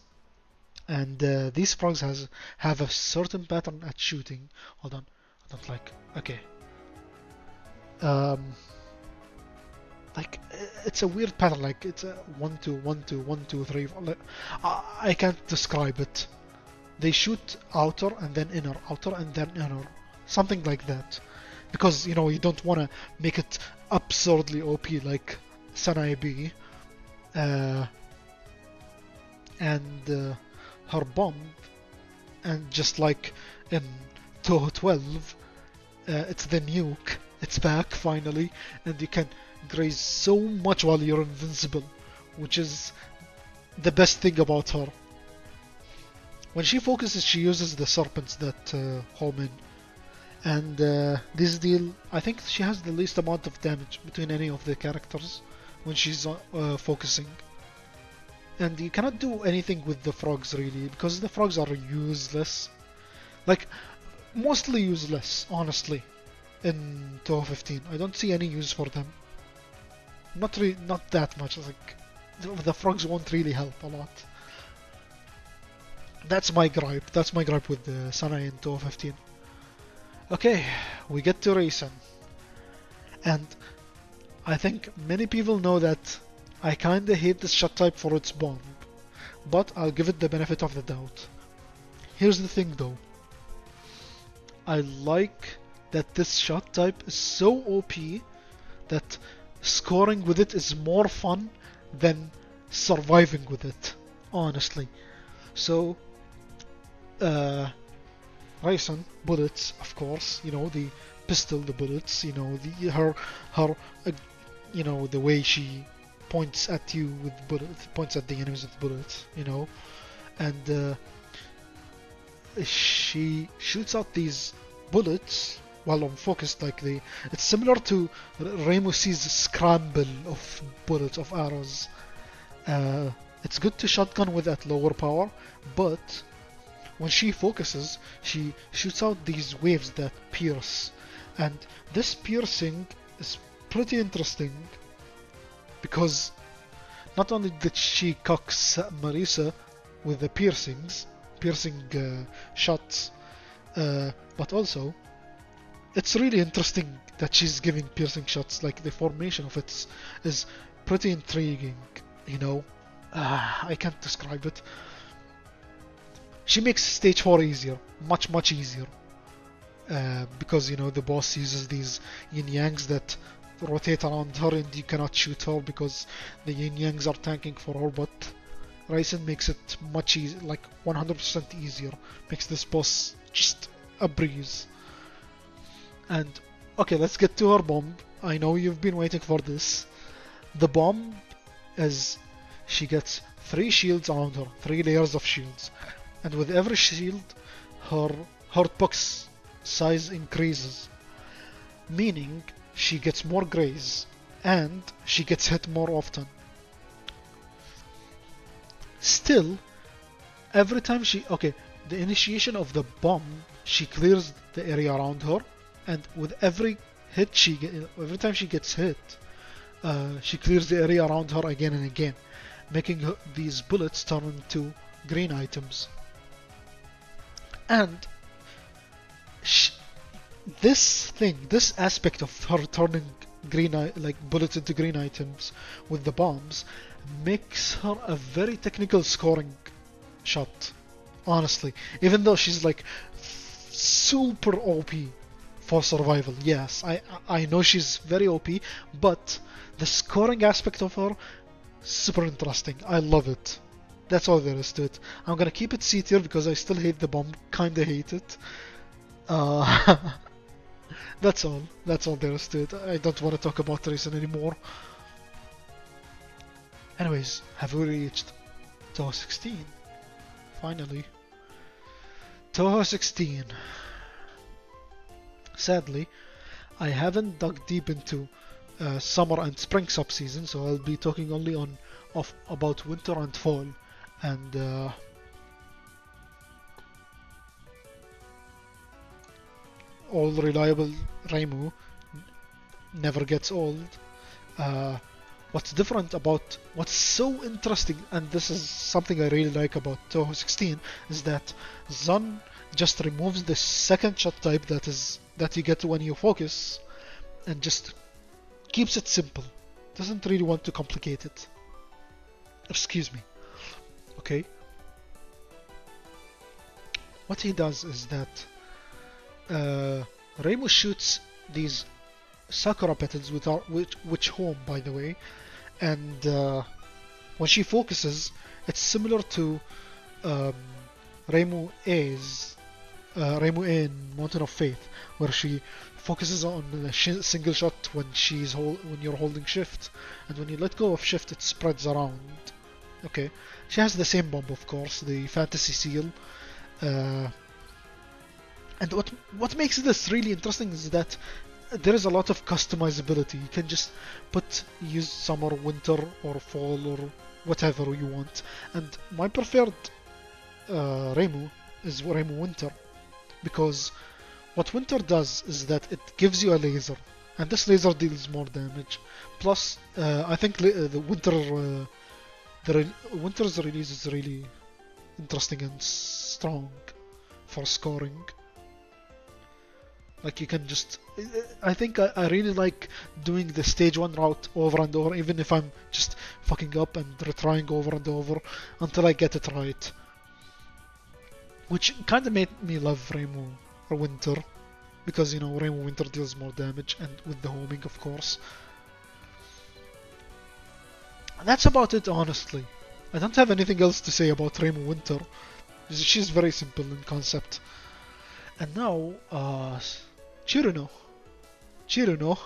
and these frogs have a certain pattern at shooting. Hold on, I don't like, okay. Like, it's a weird pattern, like, it's a 1 2 1 2 1 2 3 4, like, I can't describe it. They shoot outer and then inner, outer and then inner. Something like that. Because, you know, you don't want to make it absurdly OP like Sanae B. And her bomb, and just like in Toho 12, it's the nuke. It's back finally, and you can graze so much while you're invincible, which is the best thing about her. When she focuses, she uses the serpents that home in. And this deal, I think she has the least amount of damage between any of the characters when she's focusing. And you cannot do anything with the frogs really, because the frogs are useless. Like, mostly useless, honestly, in Toho 15. I don't see any use for them. Not that much. Like, the frogs won't really help a lot. That's my gripe. That's my gripe with the Sanae in Toho 15. Okay, we get to Raisin. And I think many people know that I kinda hate this shot type for its bomb, but I'll give it the benefit of the doubt. Here's the thing though. I like that this shot type is so OP that scoring with it is more fun than surviving with it, honestly. So, Raisin, bullets, of course, you know, the pistol, the bullets, you know, her, you know, the way she points at you with bullets, points at the enemies with bullets, you know, and she shoots out these bullets while unfocused, like it's similar to Ramus's scramble of bullets, of arrows. It's good to shotgun with at lower power, but when she focuses, she shoots out these waves that pierce, and this piercing is pretty interesting because not only did she cocks Marisa with the piercing shots, but also it's really interesting that she's giving piercing shots. Like the formation of it is pretty intriguing. You know, I can't describe it. She makes stage 4 easier, much easier, because you know the boss uses these yin yangs that rotate around her, and you cannot shoot her because the yin yangs are tanking for her. But Ryzen makes it much easier, like 100% easier. Makes this boss just a breeze. And okay, let's get to her bomb. I know you've been waiting for this. The bomb is she gets 3 shields around her, 3 layers of shields. And with every shield, her hurtbox size increases, meaning she gets more graze and she gets hit more often. Still, every time the initiation of the bomb, she clears the area around her, and with every time she gets hit, she clears the area around her again and again, making these bullets turn into green items. And this aspect of her turning bullets into green items with the bombs makes her a very technical scoring shot. Honestly, even though she's like super OP for survival, yes, I know she's very OP, but the scoring aspect of her super interesting. I love it. That's all there is to it. I'm gonna keep it C tier because I still hate the bomb. Kinda hate it. That's all. That's all there is to it. I don't want to talk about Raisin anymore. Anyways, have we reached Toho 16? Finally. Toho 16. Sadly, I haven't dug deep into summer and spring sub-season, so I'll be talking only about winter and fall. And all reliable Reimu never gets old. What's so interesting, and this is something I really like about Toho 16, is that Zun just removes the second shot type that you get when you focus, and just keeps it simple. Doesn't really want to complicate it. Excuse me. Okay. What he does is that Reimu shoots these Sakura petals which home, by the way, and when she focuses, it's similar to Reimu A in Mountain of Faith, where she focuses on a single shot when you're holding shift, and when you let go of shift, it spreads around. Okay, she has the same bomb, of course, the Fantasy Seal. And what makes this really interesting is that there is a lot of customizability. You can just use summer, winter, or fall, or whatever you want. And my preferred Reimu is Reimu Winter, because what Winter does is that it gives you a laser, and this laser deals more damage. Plus, I think the Winter's release is really interesting and strong for scoring. Like you can just, I think I really like doing the stage 1 route over and over, even if I'm just fucking up and retrying over and over until I get it right. Which kinda made me love Reimu Winter, because you know Reimu Winter deals more damage, and with the homing, of course. That's about it, honestly. I don't have anything else to say about Reimu Winter. She's very simple in concept. And now, Chiruno. Chiruno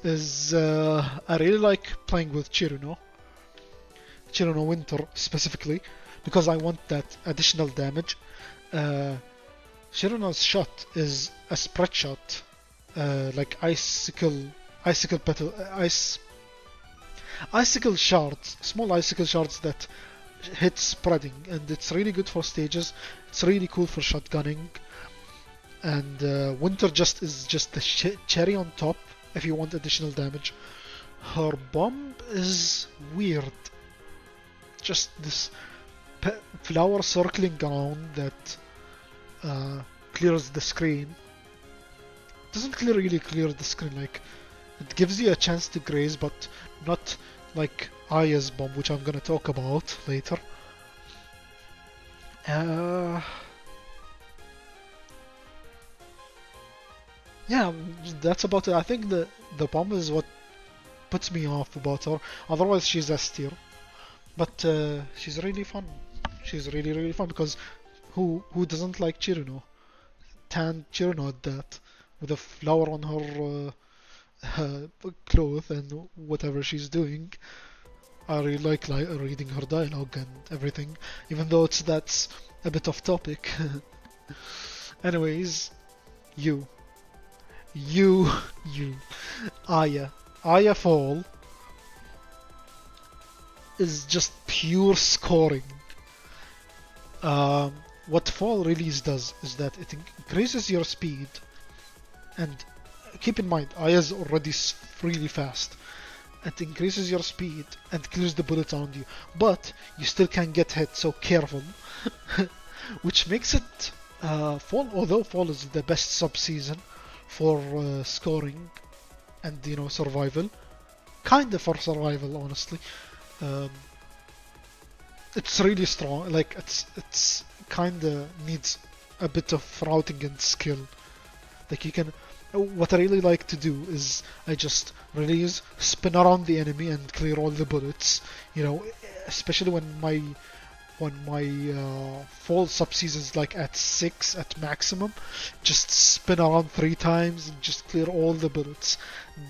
is, I really like playing with Chiruno. Chiruno Winter specifically, because I want that additional damage. Chiruno's shot is a spread shot, like icicle shards, small icicle shards that hit spreading, and it's really good for stages. It's really cool for shotgunning. And Winter is just the cherry on top if you want additional damage. Her bomb is weird. just this flower circling around that clears the screen. Doesn't really clear the screen, like it gives you a chance to graze, but not like Aya's bomb, which I'm gonna talk about later. Yeah, that's about it. I think the bomb is what puts me off about her. Otherwise, she's S tier, but she's really fun. She's really fun because who doesn't like Chirino? Tan Chirino at that, with a flower on her clothes and whatever she's doing. I really like reading her dialogue and everything, even though that's a bit off topic. Anyways, you, you, you, Aya Fall is just pure scoring. What Fall release does is that it increases your speed, and keep in mind, Aya's already really fast. It increases your speed and clears the bullets around you, but you still can get hit, so careful. Which makes it Fall, although Fall is the best sub-season for scoring and survival, kinda for survival honestly. It's really strong. Like it's kinda needs a bit of routing and skill. Like you can. What I really like to do is I just release, spin around the enemy, and clear all the bullets. Especially when my fall sub-season is like at 6 at maximum, just spin around 3 times and just clear all the bullets.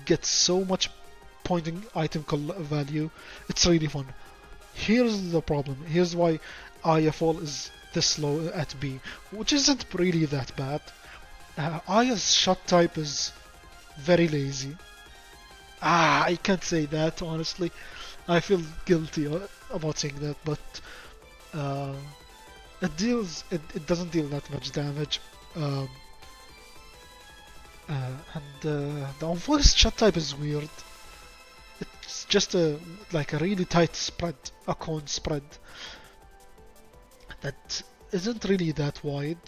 Get so much pointing item value. It's really fun. Here's the problem. Here's why Aya Fall is this low at B, which isn't really that bad. Aya's shot type is very lazy. I can't say that honestly. I feel guilty about saying that, but it doesn't deal that much damage. And the unforced shot type is weird. It's just a really tight spread, a cone spread that isn't really that wide.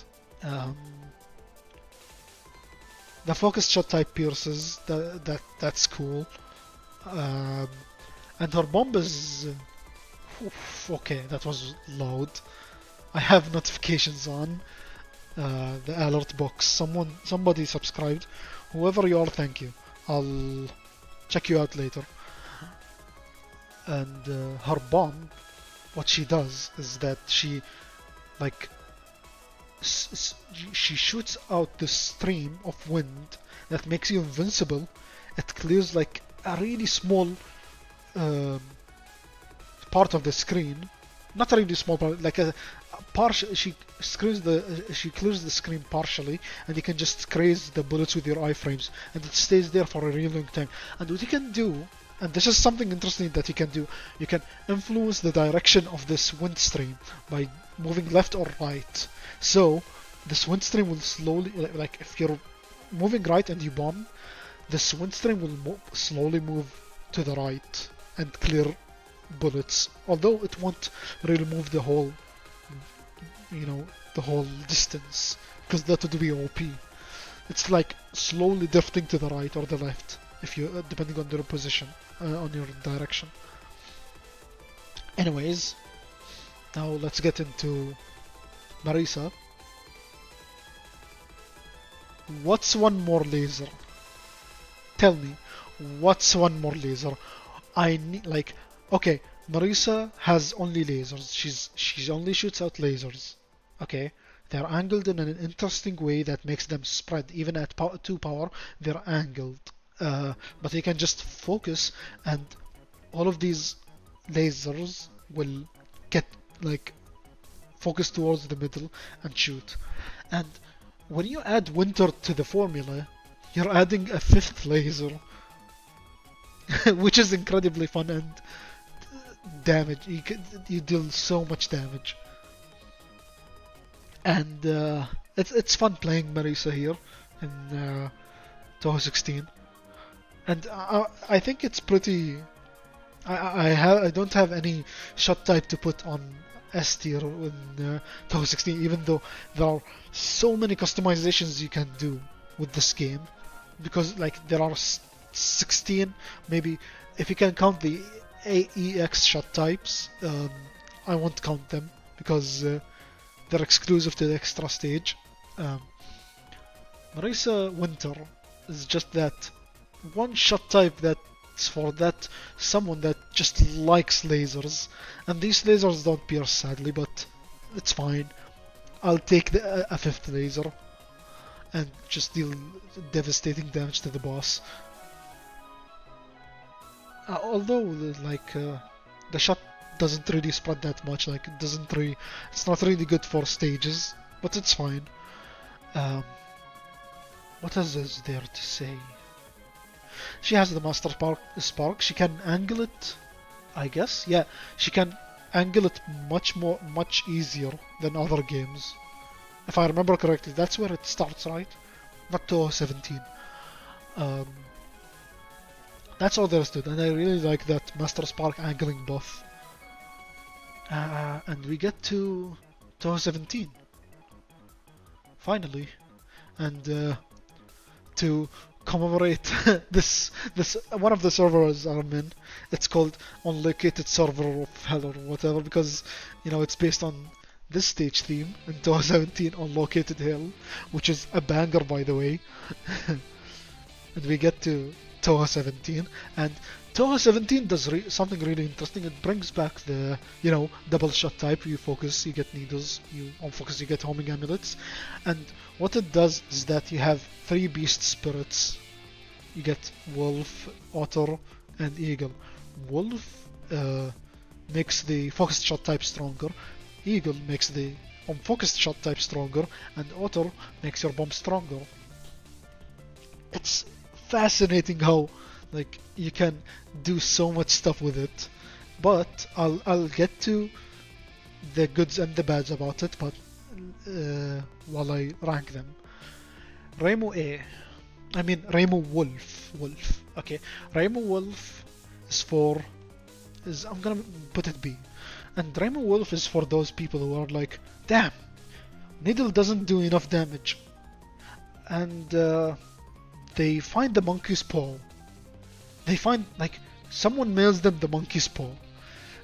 The focused shot type pierces, that's cool. And her bomb is... okay, that was loud. I have notifications on. The alert box. Somebody subscribed. Whoever you are, thank you. I'll check you out later. And her bomb, what she does is that she shoots out this stream of wind that makes you invincible. It clears like a really small part of the screen, not a really small part, like a partial. She clears the screen partially, and you can just graze the bullets with your iframes, and it stays there for a really long time. And what you can do, and this is something interesting that you can do, you can influence the direction of this wind stream by moving left or right. So this wind stream will slowly, like if you're moving right and you bomb, this wind stream will slowly move to the right and clear bullets. Although it won't really move the whole, the whole distance, because that would be OP. It's like slowly drifting to the right or the left, if you depending on your position, on your direction. Anyways, now let's get into Marisa. What's one more laser? Tell me, what's one more laser? I need okay, Marisa has only lasers. She only shoots out lasers. Okay, they're angled in an interesting way that makes them spread. Even at 2 power, they're angled. But you can just focus, and all of these lasers will get focus towards the middle and shoot. And when you add winter to the formula, you're adding a 5th laser, which is incredibly fun and damage. You deal so much damage, and it's fun playing Marisa here in Toho 16, and I think it's pretty I don't have any shot type to put on S tier in 2016, even though there are so many customizations you can do with this game, because like there are 16, maybe if you can count the AEX shot types. I won't count them because they're exclusive to the extra stage. Um, Marisa Winter is just that one shot type that's for that someone that just likes lasers, and these lasers don't pierce sadly, but it's fine. I'll take a fifth laser and just deal devastating damage to the boss. Although the shot doesn't really spread that much, like it's not really good for stages, but it's fine. Um, what else is there to say? She has the Master Spark. She can angle it, I guess. Yeah, she can angle it much easier than other games. If I remember correctly, that's where it starts, right? Not 2017. That's all there is to it, and I really like that Master Spark angling buff. And we get to 2017. Finally. And to commemorate this one of the servers I'm in, it's called Unlocated Server of Hell or whatever, because it's based on this stage theme in 2017, Unlocated Hell, which is a banger by the way. And we get to Toho 17, and Toho 17 does something really interesting. It brings back the, double shot type. You focus, you get needles. You unfocus, you get homing amulets. And what it does is that you have 3 beast spirits. You get Wolf, Otter, and Eagle. Wolf makes the focused shot type stronger. Eagle makes the unfocused shot type stronger, and Otter makes your bomb stronger. It's fascinating how you can do so much stuff with it, but I'll get to the goods and the bads about it, but while I rank them. Remo Wolf. Okay, Remo Wolf is I'm gonna put it B, and Remo Wolf is for those people who are like, damn, Needle doesn't do enough damage, and they find the monkey's paw. They find, someone mails them the monkey's paw.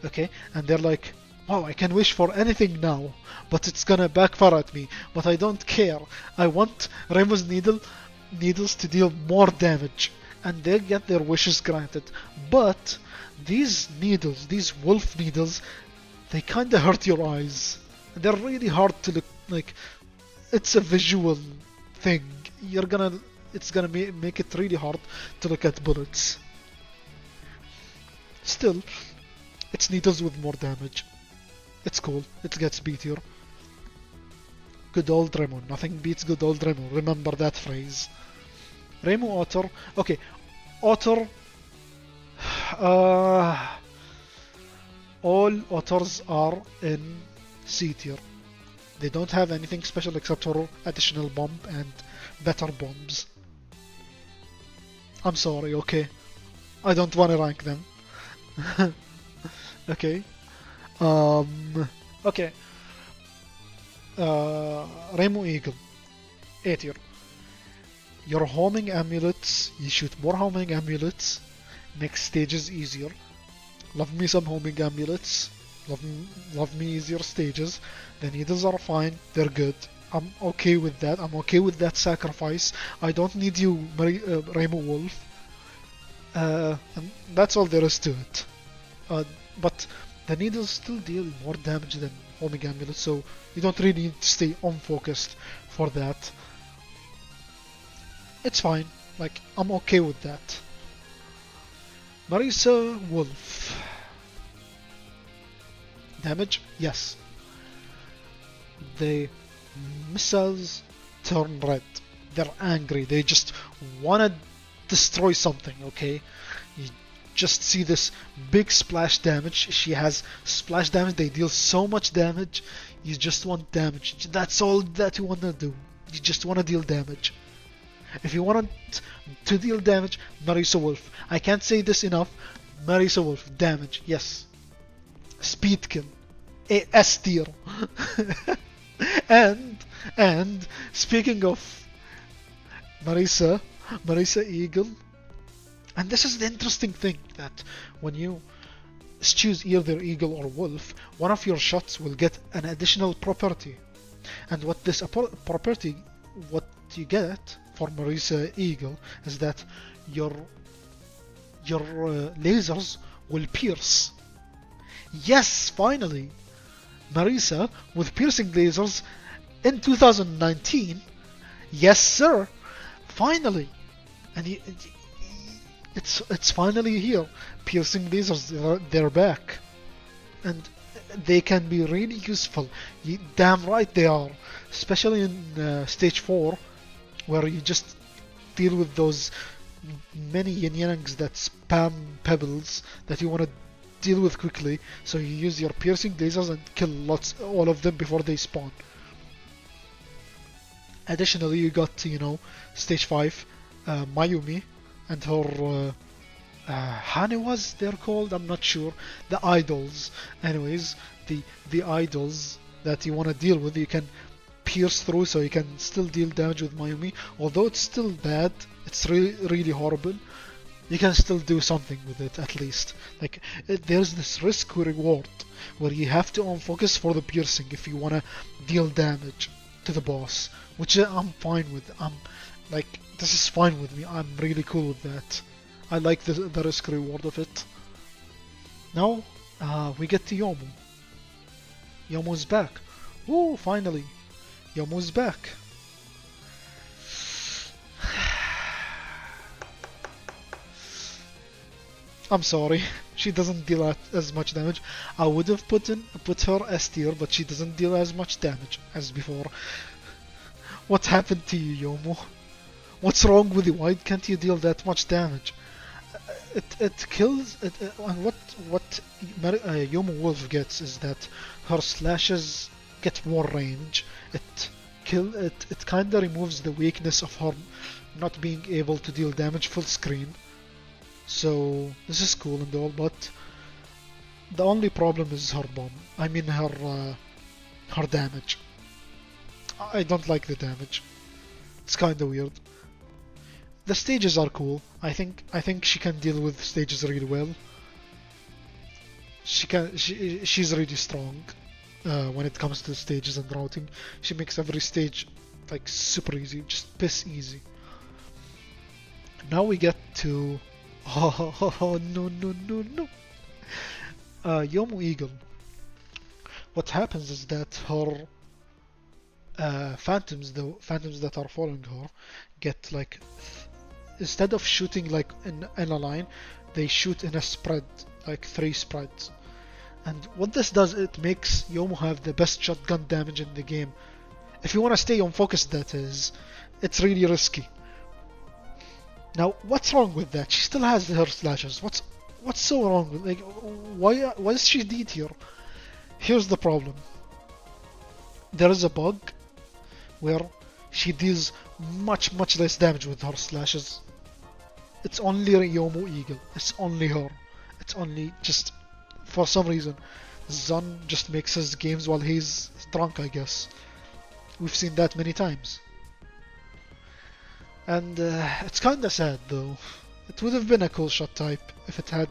Okay? And they're like, wow, I can wish for anything now, but it's gonna backfire at me. But I don't care. I want Remo's needles to deal more damage. And they get their wishes granted. But these needles, these wolf needles, they kinda hurt your eyes. They're really hard to look like. It's a visual thing. It's gonna make it really hard to look at bullets. Still, it's needles with more damage. It's cool. It gets beatier. Good old Remo. Nothing beats good old Remo. Remember that phrase. Remo Otter. Okay, Otter. All Otters are in C tier. They don't have anything special except for additional bomb and better bombs. I'm sorry, okay. I don't want to rank them. Okay. Okay. Remo Eagle. A tier. Your homing amulets, you shoot more homing amulets, makes stages easier. Love me some homing amulets. Love me easier stages. The needles are fine, they're good. I'm okay with that. I'm okay with that sacrifice. I don't need you, Remo Wolf. And that's all there is to it. But the needles still deal more damage than homing amulets, so you don't really need to stay unfocused for that. It's fine. I'm okay with that. Marisa Wolf. Damage? Yes. The missiles turn red. They're angry. They just wanna destroy something, okay? You just see this big splash damage. She has splash damage. They deal so much damage. You just want damage. That's all that you wanna do. You just wanna deal damage. If you want to deal damage, Marisa Wolf. I can't say this enough. Marisa Wolf, damage, yes. Speed kill, a S tier. and and speaking of Marisa, Marisa Eagle, and this is the interesting thing that when you choose either Eagle or Wolf, one of your shots will get an additional property. And what this property, what you get for Marisa Eagle is that your lasers will pierce. Yes, finally, Marisa with piercing lasers in 2019. Yes, sir. Finally, and it's finally here. Piercing lasers, they're back, and they can be really useful. Damn right they are, especially in stage 4, where you just deal with those many yin yangs that spam pebbles that you want to deal with quickly. So you use your piercing lasers and kill all of them before they spawn. Additionally, you got, stage 5, Mayumi and her Hanewas, they're called, I'm not sure. The idols. Anyways, the idols that you want to deal with, you can pierce through, so you can still deal damage with Mayumi. Although it's still bad, it's really, really horrible, you can still do something with it at least. Like, there's this risk reward where you have to unfocus for the piercing if you want to deal damage to the boss, which I'm fine with. This is fine with me. I'm really cool with that. I like the risk reward of it. Now, we get to Yomu. Yomu's back. Woo, finally. Yomu's back. I'm sorry, she doesn't deal as much damage. I would have put her S tier, but she doesn't deal as much damage as before. What happened to you, Yomu? What's wrong with you? Why can't you deal that much damage? It kills it, and what Yomu Wolf gets is that her slashes get more range. It kinda removes the weakness of her not being able to deal damage full screen. So this is cool and all, but the only problem is her bomb. I mean her damage. I don't like the damage. It's kinda weird. The stages are cool. I think she can deal with stages really well. She's really strong when it comes to stages and routing. She makes every stage like super easy, just piss easy. Now we get to no. Yomu Eagle. What happens is that her phantoms that are following her get like, instead of shooting like in a line, they shoot in a spread, like 3 spreads. And what this does, it makes Yomu have the best shotgun damage in the game. If you want to stay on focus, that is, it's really risky. Now, what's wrong with that? She still has her slashes. What's so wrong with, like, why is she D tier? Here's the problem. There is a bug where she deals much less damage with her slashes. It's only Yomu Eagle. It's only her. It's only just, for some reason, Zun just makes his games while he's drunk, I guess. We've seen that many times. And it's kinda sad though. It would have been a cool shot type if it had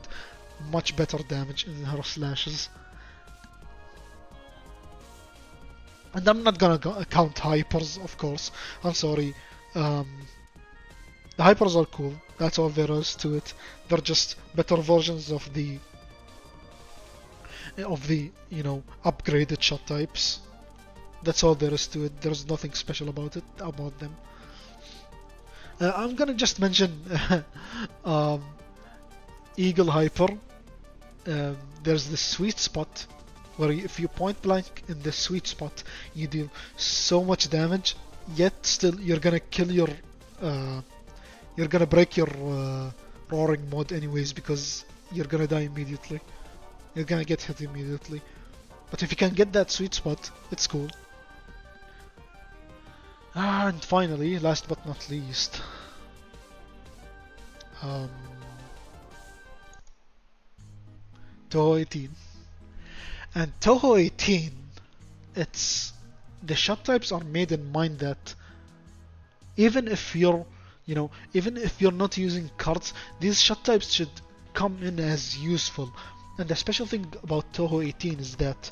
much better damage in her slashes. And I'm not gonna count hypers, of course. I'm sorry. The hypers are cool. That's all there is to it. They're just better versions of the upgraded shot types. That's all there is to it. There's nothing special about them. I'm gonna just mention Eagle Hyper. There's this sweet spot where if you point blank in the sweet spot, you deal so much damage, yet still you're gonna break your roaring mod anyways, because you're gonna die immediately. You're gonna get hit immediately. But if you can get that sweet spot, it's cool. And finally, last but not least, Toho 18. And Toho 18, it's the shot types are made in mind that even if you're, even if you're not using cards, these shot types should come in as useful. And the special thing about Toho 18 is that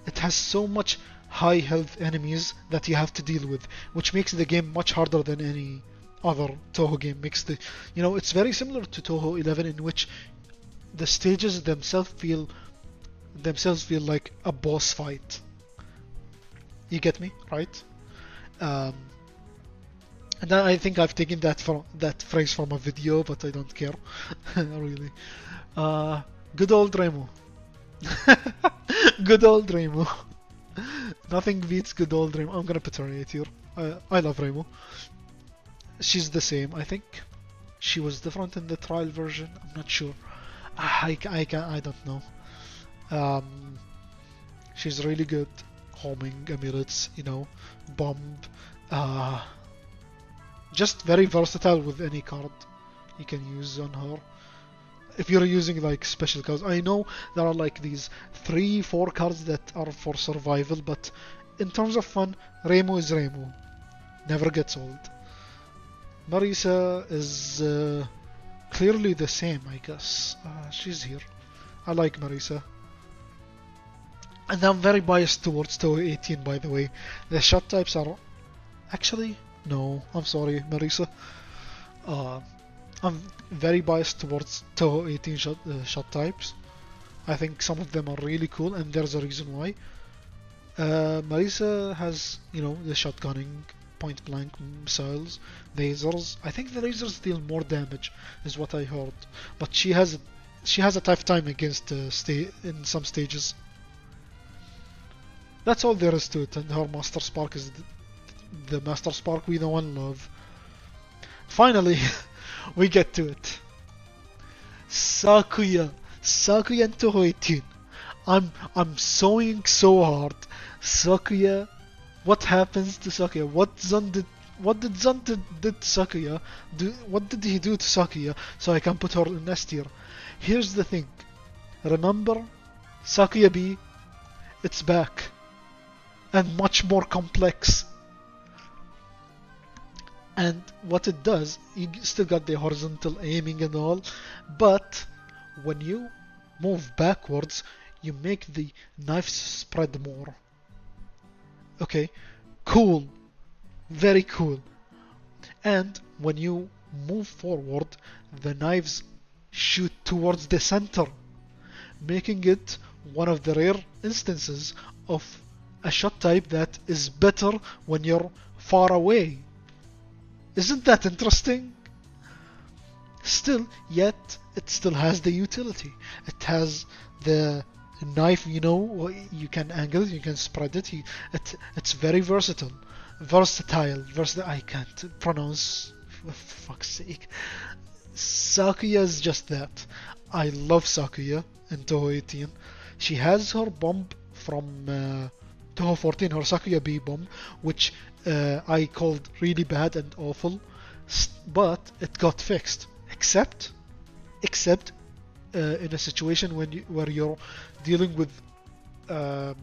it has so much high health enemies that you have to deal with, which makes the game much harder than any other Toho game. It's very similar to Toho 11, in which the stages themselves feel like a boss fight. You get me, right? And I think I've taken that phrase from a video, but I don't care, really. Good old Remo. Good old Remo. Nothing beats good old Remo. I'm gonna put her right here. I love Remo. She's the same, I think. She was different in the trial version. I'm not sure. I don't know. She's really good. Homing, amulets, bomb. Just very versatile with any card you can use on her. If you're using like special cards, I know there are like these 3-4 cards that are for survival, but in terms of fun, Remo is Remo. Never gets old. Marisa is clearly the same, I guess. She's here. I like Marisa. And I'm very biased towards Toho 18, by the way. The shot types are... Actually, no, I'm sorry, Marisa. I'm very biased towards Toho 18 shot types. I think some of them are really cool, and there's a reason why. Marisa has, the shotgunning, point blank missiles, lasers. I think the lasers deal more damage, is what I heard. But she has a tough time against in some stages. That's all there is to it, and her Master Spark is the Master Spark we know and love. Finally, we get to it. Sakuya and Toho 18. I'm sewing so hard. Sakuya, what happens to Sakuya? What did Zun did to Sakuya? What did he do to Sakuya so I can put her in S tier? Here's the thing. Remember, Sakuya B, it's back. And much more complex. And what it does, you still got the horizontal aiming and all, but when you move backwards, you make the knives spread more. Okay, cool, very cool. And when you move forward, the knives shoot towards the center, making it one of the rare instances of a shot type that is better when you're far away. Isn't that interesting? Yet it still has the utility. It has the knife, you can angle it, you can spread it. It's very versatile. I can't pronounce, for fuck's sake. Sakuya is just that. I love Sakuya in Toho 18. She has her bomb from Toho 14, her Sakuya B bomb, which I called really bad and awful, but it got fixed. Except in a situation where you're dealing with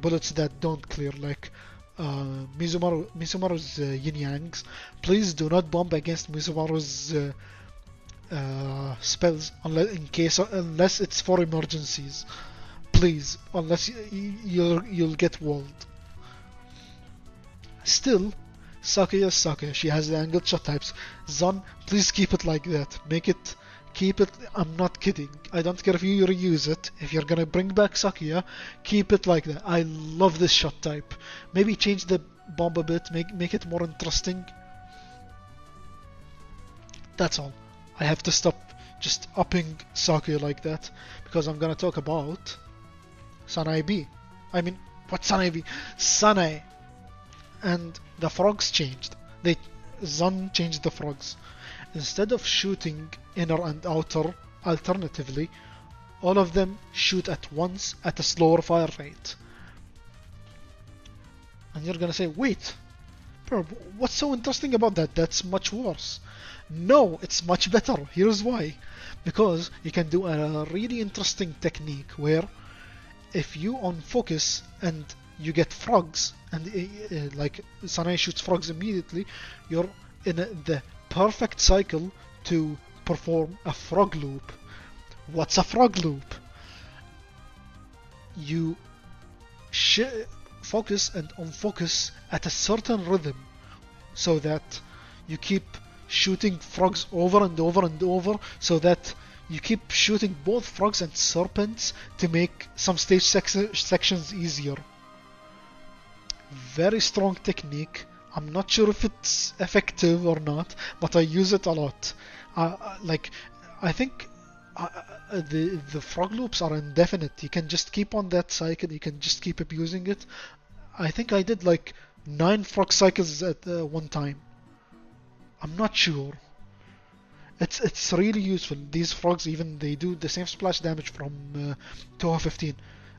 bullets that don't clear, like Mizumaru's Yin Yangs. Please do not bomb against Mizumaru's spells unless it's for emergencies. Please, unless you'll get walled. Still, Sakuya is Sakuya. She has the angled shot types. Zun, please keep it like that. Keep it. I'm not kidding. I don't care if you reuse it. If you're gonna bring back Sakuya, keep it like that. I love this shot type. Maybe change the bomb a bit. Make it more interesting. That's all. I have to stop just upping Sakuya like that because I'm gonna talk about Sanae B. What Sanae B? Sanae. And the frogs changed. Zun changed the frogs. Instead of shooting inner and outer alternatively, all of them shoot at once at a slower fire rate. And you're gonna say, wait, What's so interesting about that? That's much worse. No, it's much better. Here's why. Because you can do a really interesting technique where if you on focus and you get frogs and like Sanae shoots frogs immediately, you're in the perfect cycle to perform a frog loop. What's a frog loop? You focus and unfocus at a certain rhythm so that you keep shooting frogs over and over and over so that you keep shooting both frogs and serpents to make some stage sections easier. Very strong technique. I'm not sure if it's effective or not, but I use it a lot. Like, I think the frog loops are indefinite. You can just keep on that cycle. You can just keep abusing it. I think I did like 9 frog cycles at one time. I'm not sure. It's really useful. These frogs even they do the same splash damage from Toha 15.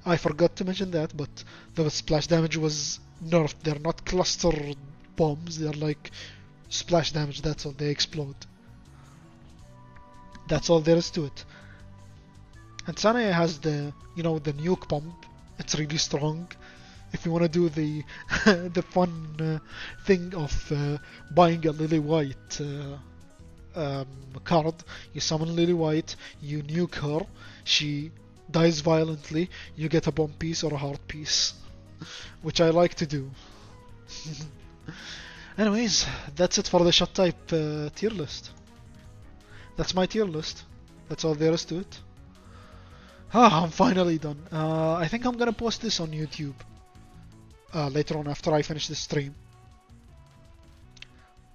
I forgot to mention that, but the splash damage was nerfed. They're not cluster bombs. They're like splash damage. That's all. They explode. That's all there is to it. And Sanae has the the nuke pump. It's really strong. If you want to do the the fun thing of buying a Lily White card, you summon Lily White, you nuke her, she dies violently, you get a bomb piece or a heart piece, which I like to do. Anyways, that's it for the shot type tier list. That's my tier list. That's all there is to it. I'm finally done. I think I'm gonna post this on YouTube later on after I finish the stream.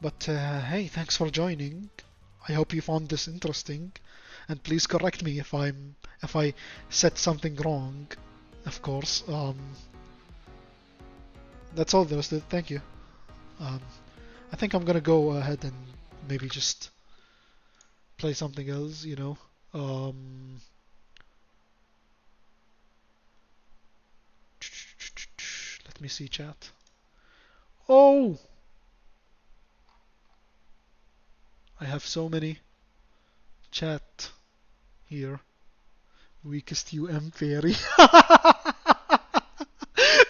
But hey, thanks for joining. I hope you found this interesting, and please correct me if I said something wrong. Of course. That's all there is to it. Thank you. I think I'm gonna go ahead and maybe just play something else. Let me see chat. Oh! I have so many chat here. Weakest UM fairy.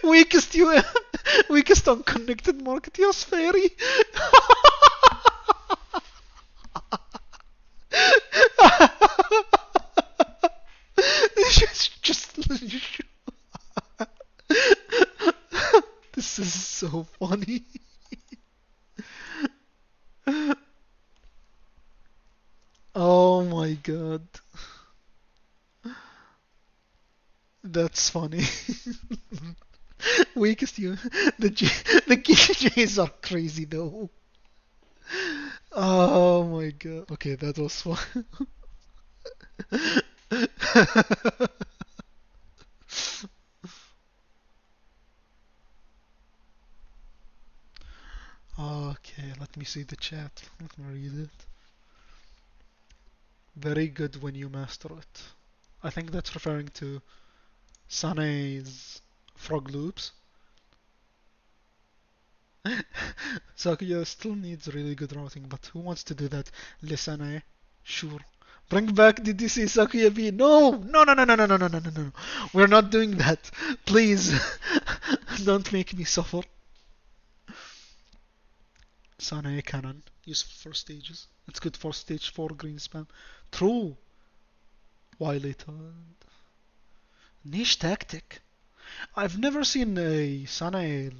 Weakest UM. Weakest unconnected marketeers fairy. just This is so funny. Oh my god. That's funny. Weakest you. The KJs are crazy though. Oh my god. Okay, that was fun. Okay, let me see the chat. Let me read it. Very good when you master it. I think that's referring to Sane's frog loops. Sakuya still needs really good routing, but who wants to do that? Lisane, sure. Bring back DDC Sakuya B. No! No, no, no, no, no, no, no, no, no, no. We're not doing that. Please. Don't make me suffer. Sanae cannon. Useful for stages. It's good for stage 4 green spam. True. Violated. Niche tactic. I've never seen a Sanae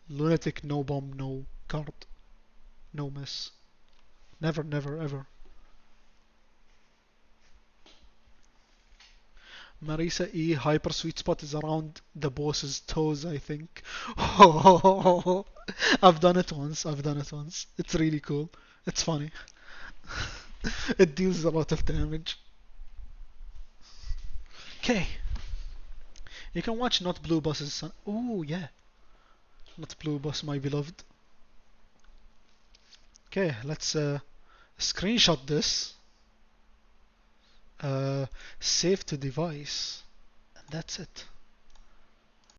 lunatic no bomb no card. No miss. Never, never, ever. Marisa E hyper sweet spot is around the boss's toes, I think. I've done it once. I've done it once. It's really cool. It's funny. It deals a lot of damage. Okay. You can watch Not Blue Boss's son. Oh yeah. Not Blue Boss, my beloved. Okay, let's screenshot this. Save to device. And that's it.